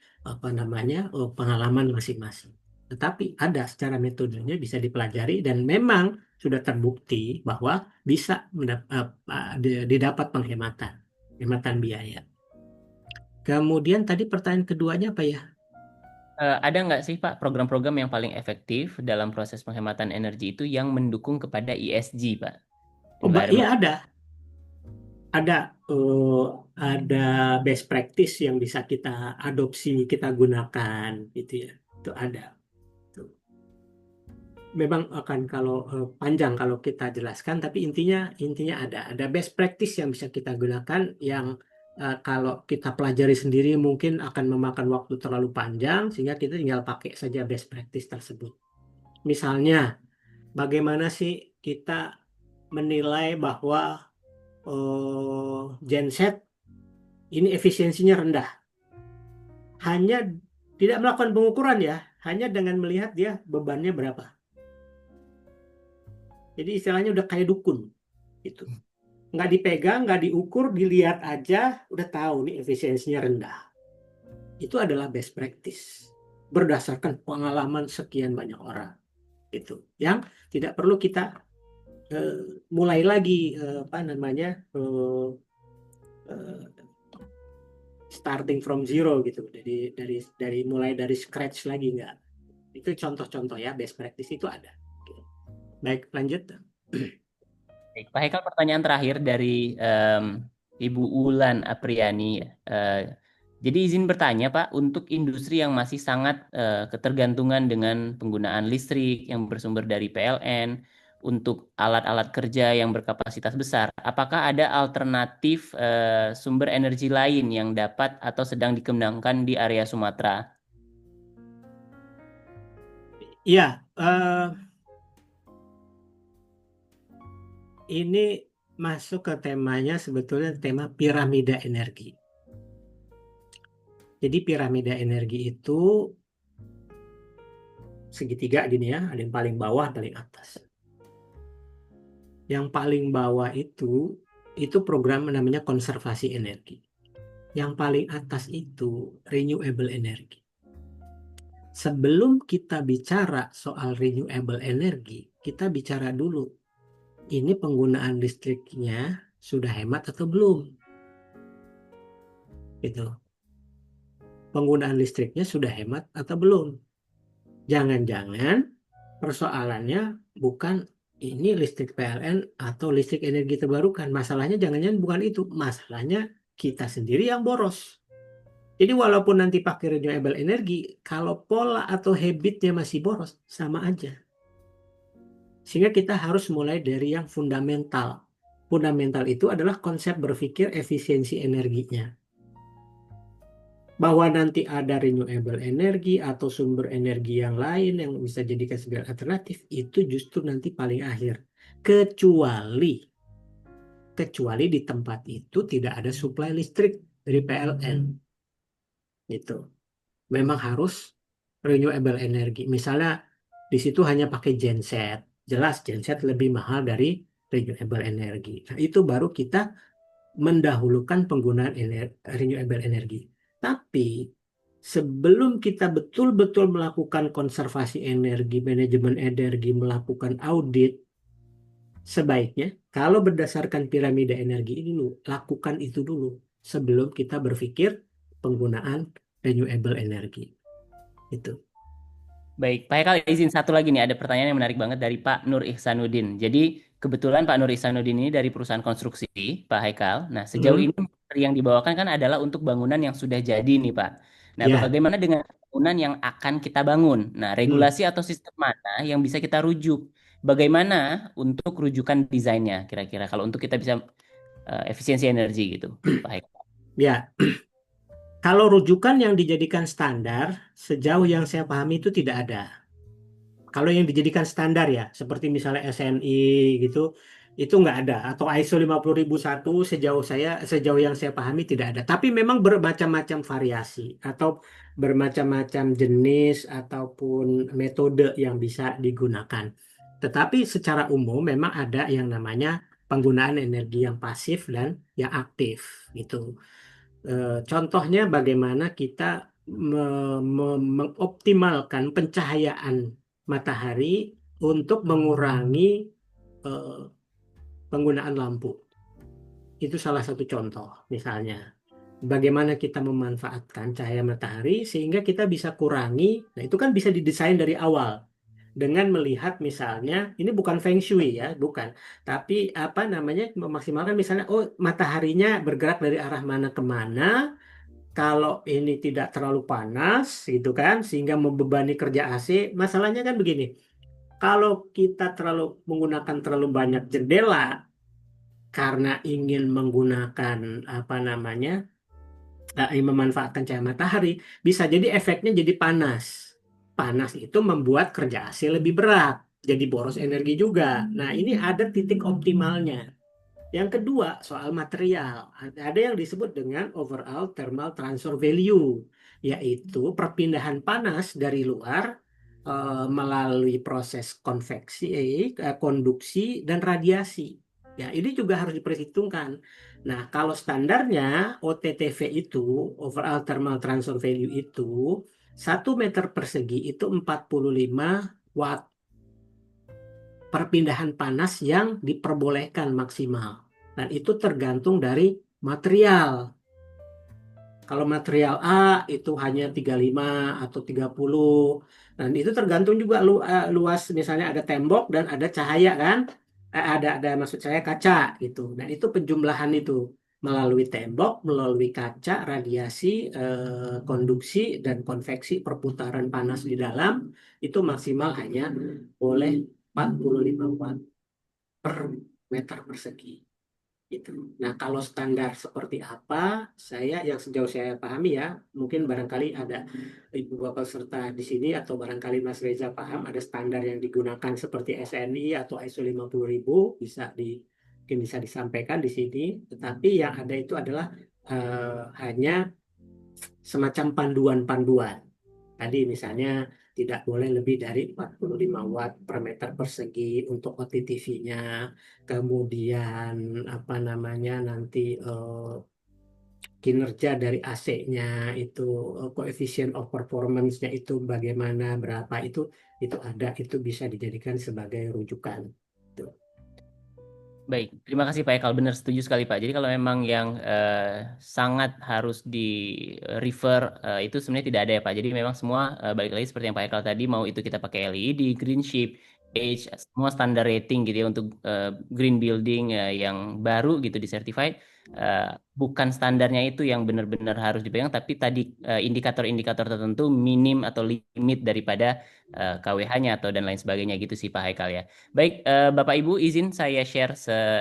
pengalaman masing-masing. Tetapi ada secara metodenya bisa dipelajari dan memang sudah terbukti bahwa bisa didapat penghematan biaya. Kemudian tadi pertanyaan keduanya apa ya? Ada nggak sih Pak program-program yang paling efektif dalam proses penghematan energi itu yang mendukung kepada ESG, Pak? Iya ada ada best practice yang bisa kita adopsi, kita gunakan gitu ya. Itu ada. Memang akan kalau panjang kalau kita jelaskan, tapi intinya ada best practice yang bisa kita gunakan yang kalau kita pelajari sendiri mungkin akan memakan waktu terlalu panjang, sehingga kita tinggal pakai saja best practice tersebut. Misalnya, bagaimana sih kita menilai bahwa genset ini efisiensinya rendah? Hanya tidak melakukan pengukuran ya, hanya dengan melihat dia bebannya berapa. Jadi istilahnya udah kayak dukun gitu. Nggak dipegang, nggak diukur, dilihat aja udah tahu nih efisiensinya rendah. Itu adalah best practice berdasarkan pengalaman sekian banyak orang gitu. Yang tidak perlu kita mulai lagi starting from zero gitu. Dari mulai dari scratch lagi nggak. Itu contoh-contoh ya, best practice itu ada. Baik, lanjut. Baik, Pak Haikal, pertanyaan terakhir dari Ibu Ulan Apriani. Jadi izin bertanya Pak, untuk industri yang masih sangat ketergantungan dengan penggunaan listrik yang bersumber dari PLN, untuk alat-alat kerja yang berkapasitas besar, apakah ada alternatif sumber energi lain yang dapat atau sedang dikembangkan di area Sumatera? Iya, ini masuk ke temanya, sebetulnya tema piramida energi. Jadi piramida energi itu segitiga gini ya, ada yang paling bawah, paling atas. Yang paling bawah itu program namanya konservasi energi. Yang paling atas itu renewable energy. Sebelum kita bicara soal renewable energy, kita bicara dulu, ini penggunaan listriknya sudah hemat atau belum? Gitu. Penggunaan listriknya sudah hemat atau belum? Jangan-jangan persoalannya bukan ini listrik PLN atau listrik energi terbarukan. Masalahnya jangan-jangan bukan itu. Masalahnya kita sendiri yang boros. Jadi walaupun nanti pakai renewable energy, kalau pola atau habitnya masih boros, sama aja. Sehingga kita harus mulai dari yang fundamental. Fundamental itu adalah konsep berpikir efisiensi energinya. Bahwa nanti ada renewable energy atau sumber energi yang lain yang bisa jadikan sebagai alternatif, itu justru nanti paling akhir. Kecuali di tempat itu tidak ada supply listrik dari PLN. Gitu. Memang harus renewable energy. Misalnya di situ hanya pakai genset. Jelas genset lebih mahal dari renewable energy. Nah, itu baru kita mendahulukan penggunaan renewable energy. Tapi sebelum kita betul-betul melakukan konservasi energi, manajemen energi, melakukan audit, sebaiknya kalau berdasarkan piramida energi ini dulu, lakukan itu dulu sebelum kita berpikir penggunaan renewable energy. Itu. Baik, Pak Hekal izin satu lagi nih, ada pertanyaan yang menarik banget dari Pak Nur Ihsanuddin. Jadi kebetulan Pak Nur Ihsanuddin ini dari perusahaan konstruksi, Pak Hekal. Nah, sejauh Hmm, ini materi yang dibawakan kan adalah untuk bangunan yang sudah jadi nih, Pak. Nah, ya. bagaimana dengan bangunan yang akan kita bangun? Nah, Hmm. regulasi atau sistem mana yang bisa kita rujuk? Bagaimana untuk rujukan desainnya kira-kira kalau untuk kita bisa efisiensi energi gitu, Pak Hekal? Ya, kalau rujukan yang dijadikan standar, sejauh yang saya pahami itu tidak ada. Kalau yang dijadikan standar ya, seperti misalnya SNI gitu, itu nggak ada. Atau ISO 50001 sejauh yang saya pahami tidak ada. Tapi memang bermacam-macam variasi atau bermacam-macam jenis ataupun metode yang bisa digunakan. Tetapi secara umum memang ada yang namanya penggunaan energi yang pasif dan yang aktif gitu. Contohnya bagaimana kita mengoptimalkan pencahayaan matahari untuk mengurangi eh, penggunaan lampu. Itu salah satu contoh, misalnya. Bagaimana kita memanfaatkan cahaya matahari sehingga kita bisa kurangi, nah itu kan bisa didesain dari awal dengan melihat misalnya, ini bukan feng shui ya, bukan, tapi apa namanya, memaksimalkan misalnya, oh mataharinya bergerak dari arah mana ke mana, kalau ini tidak terlalu panas gitu kan sehingga membebani kerja AC. Masalahnya kan begini, kalau kita menggunakan terlalu banyak jendela karena ingin menggunakan apa namanya memanfaatkan cahaya matahari, bisa jadi efeknya jadi panas. Panas itu membuat kerja AC lebih berat, jadi boros energi juga. Nah, ini ada titik optimalnya. Yang kedua, soal material. Ada yang disebut dengan overall thermal transfer value, yaitu perpindahan panas dari luar melalui proses konveksi, konduksi, dan radiasi. Ya, ini juga harus diperhitungkan. Nah, kalau standarnya OTTV itu, overall thermal transfer value itu, 1 meter persegi itu 45 watt perpindahan panas yang diperbolehkan maksimal. Dan itu tergantung dari material. Kalau material A itu hanya 35 atau 30. Dan itu tergantung juga luas, misalnya ada tembok dan ada cahaya kan. Ada maksud saya kaca gitu. Nah, itu penjumlahan itu melalui tembok, melalui kaca, radiasi, konduksi dan konveksi perputaran panas di dalam itu maksimal hanya boleh 45 watt per meter persegi. Gitu. Nah, kalau standar seperti apa, yang sejauh saya pahami ya, mungkin barangkali ada Ibu Bapak serta di sini atau barangkali Mas Reza paham ada standar yang digunakan seperti SNI atau ISO 50000 mungkin bisa disampaikan di sini. Tetapi yang ada itu adalah hanya semacam panduan-panduan. Tadi misalnya tidak boleh lebih dari 45 watt per meter persegi untuk OTTV-nya. Kemudian apa namanya nanti kinerja dari AC-nya itu coefficient of performance-nya itu bagaimana berapa itu bisa dijadikan sebagai rujukan. Tuh. Baik, terima kasih Pak Ekal. Benar setuju sekali Pak. Jadi kalau memang yang sangat harus di refer itu sebenarnya tidak ada ya Pak. Jadi memang semua balik lagi seperti yang Pak Ekal tadi, mau itu kita pakai LED, green chip, semua standar rating gitu ya untuk green building yang baru gitu di certified. Bukan standarnya itu yang benar-benar harus dipegang, tapi tadi indikator-indikator tertentu minim atau limit daripada KWH-nya atau dan lain sebagainya gitu sih Pak Haikal ya. Baik, Bapak Ibu izin saya share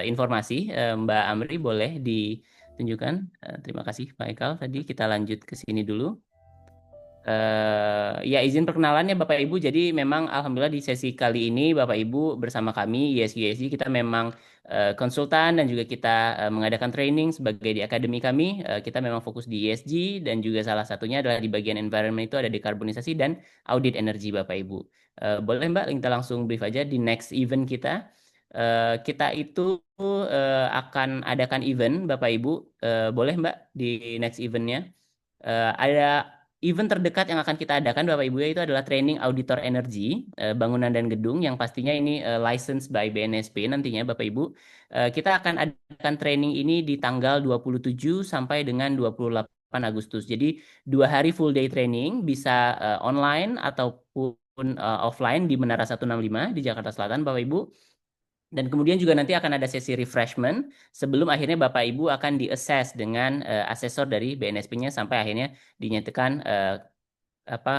informasi. Mbak Amri boleh ditunjukkan. Terima kasih Pak Haikal. Tadi kita lanjut ke sini dulu. Ya izin perkenalannya Bapak Ibu. Jadi memang alhamdulillah di sesi kali ini Bapak Ibu bersama kami ISG kita memang konsultan dan juga kita mengadakan training sebagai di akademi kami. Kita memang fokus di ESG dan juga salah satunya adalah di bagian environment itu ada dekarbonisasi dan audit energi Bapak Ibu. Boleh Mbak kita langsung brief aja di next event kita. Kita itu akan adakan event Bapak Ibu. Boleh Mbak di next eventnya. Ada event terdekat yang akan kita adakan Bapak Ibu ya itu adalah training auditor energi bangunan dan gedung yang pastinya ini licensed by BNSP nantinya Bapak Ibu. Kita akan adakan training ini di tanggal 27 sampai dengan 28 Agustus. Jadi 2 hari full day training bisa online ataupun offline di Menara 165 di Jakarta Selatan Bapak Ibu. Dan kemudian juga nanti akan ada sesi refreshment sebelum akhirnya Bapak Ibu akan di-assess dengan asesor dari BNSP-nya sampai akhirnya dinyatakan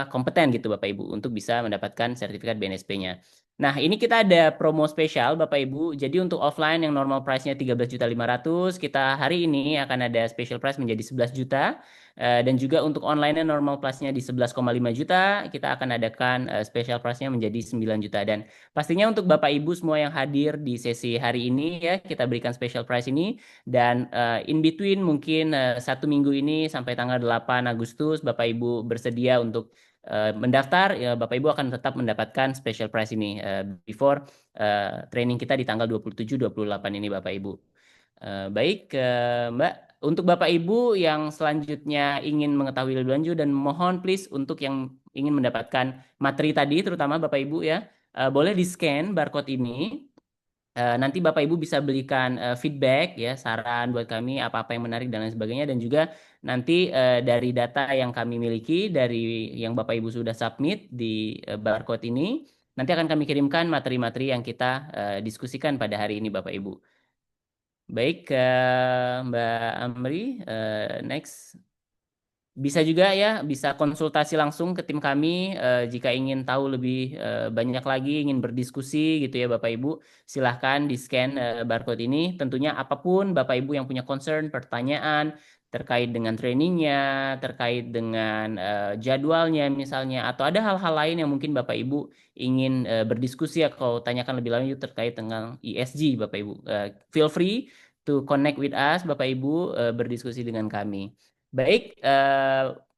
kompeten gitu Bapak Ibu untuk bisa mendapatkan sertifikat BNSP-nya. Nah, ini kita ada promo spesial Bapak Ibu. Jadi untuk offline yang normal price-nya 13.500.000, kita hari ini akan ada special price menjadi 11 juta. Dan juga untuk online-nya normal price-nya di 11,5 juta, kita akan adakan special price-nya menjadi 9 juta. Dan pastinya untuk Bapak Ibu semua yang hadir di sesi hari ini ya, kita berikan special price ini. Dan in between mungkin 1 minggu ini sampai tanggal 8 Agustus, Bapak Ibu bersedia untuk mendaftar, ya Bapak Ibu akan tetap mendapatkan special price ini before training kita di tanggal 27-28 ini Bapak Ibu. Baik, Mbak. Untuk Bapak Ibu yang selanjutnya ingin mengetahui lebih lanjut dan mohon please untuk yang ingin mendapatkan materi tadi, terutama Bapak Ibu ya, boleh di-scan barcode ini. Nanti Bapak Ibu bisa berikan feedback ya, saran buat kami apa-apa yang menarik dan lain sebagainya. Dan juga nanti dari data yang kami miliki, dari yang Bapak Ibu sudah submit di barcode ini, nanti akan kami kirimkan materi-materi yang kita diskusikan pada hari ini Bapak Ibu. Baik, Mbak Amri, next. Bisa juga ya, bisa konsultasi langsung ke tim kami jika ingin tahu lebih banyak lagi, ingin berdiskusi gitu ya Bapak Ibu. Silahkan di-scan barcode ini. Tentunya apapun Bapak Ibu yang punya concern, pertanyaan terkait dengan trainingnya, terkait dengan jadwalnya misalnya, atau ada hal-hal lain yang mungkin Bapak Ibu ingin berdiskusi atau tanyakan lebih lanjut terkait dengan ESG Bapak Ibu. Feel free to connect with us Bapak Ibu, berdiskusi dengan kami. Baik,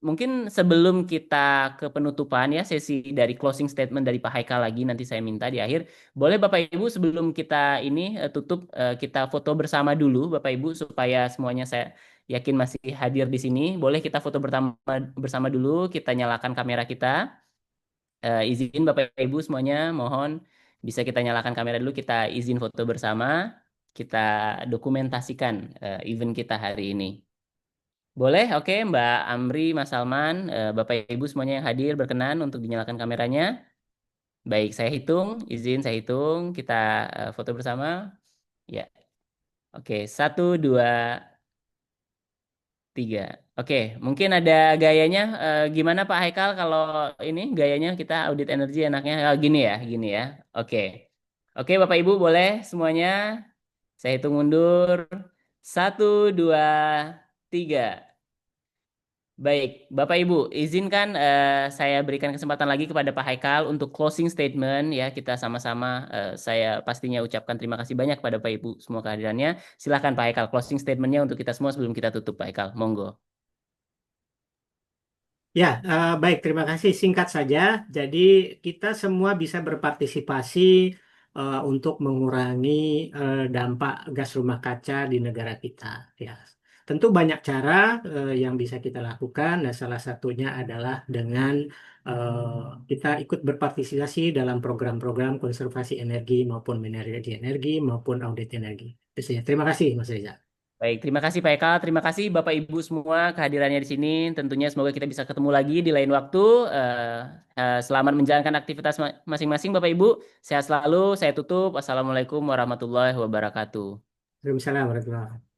mungkin sebelum kita ke penutupan ya sesi dari closing statement dari Pak Haikal lagi nanti saya minta di akhir. Boleh Bapak Ibu sebelum kita ini tutup kita foto bersama dulu Bapak Ibu supaya semuanya saya yakin masih hadir di sini. Boleh kita foto bersama dulu, kita nyalakan kamera kita. Izin Bapak Ibu semuanya mohon bisa kita nyalakan kamera dulu, kita izin foto bersama, kita dokumentasikan event kita hari ini. Boleh, oke Mbak Amri, Mas Salman, Bapak Ibu semuanya yang hadir berkenan untuk dinyalakan kameranya. Baik, saya hitung, izin saya hitung, kita foto bersama. Ya, oke, 1, 2, 3. Oke, mungkin ada gayanya. Gimana Pak Haikal kalau ini gayanya kita audit energi enaknya gini ya. Oke, oke Bapak Ibu boleh semuanya. Saya hitung mundur. 1, 2, 3. Baik, Bapak Ibu, izinkan saya berikan kesempatan lagi kepada Pak Haikal untuk closing statement ya. Kita sama-sama saya pastinya ucapkan terima kasih banyak kepada Pak Ibu semua kehadirannya. Silakan Pak Haikal closing statementnya untuk kita semua sebelum kita tutup Pak Haikal. Monggo. Ya, baik, terima kasih. Singkat saja, jadi kita semua bisa berpartisipasi untuk mengurangi dampak gas rumah kaca di negara kita. Ya, tentu banyak cara yang bisa kita lakukan. Nah, salah satunya adalah dengan kita ikut berpartisipasi dalam program-program konservasi energi maupun minergi energi maupun audit energi. Itu saja. Terima kasih, Mas Reza. Baik, terima kasih Pak Eka, terima kasih Bapak Ibu semua kehadirannya di sini. Tentunya semoga kita bisa ketemu lagi di lain waktu. Selamat menjalankan aktivitas masing-masing Bapak Ibu. Sehat selalu. Saya tutup. Assalamualaikum warahmatullahi wabarakatuh. Waalaikumsalam warahmatullahi wabarakatuh.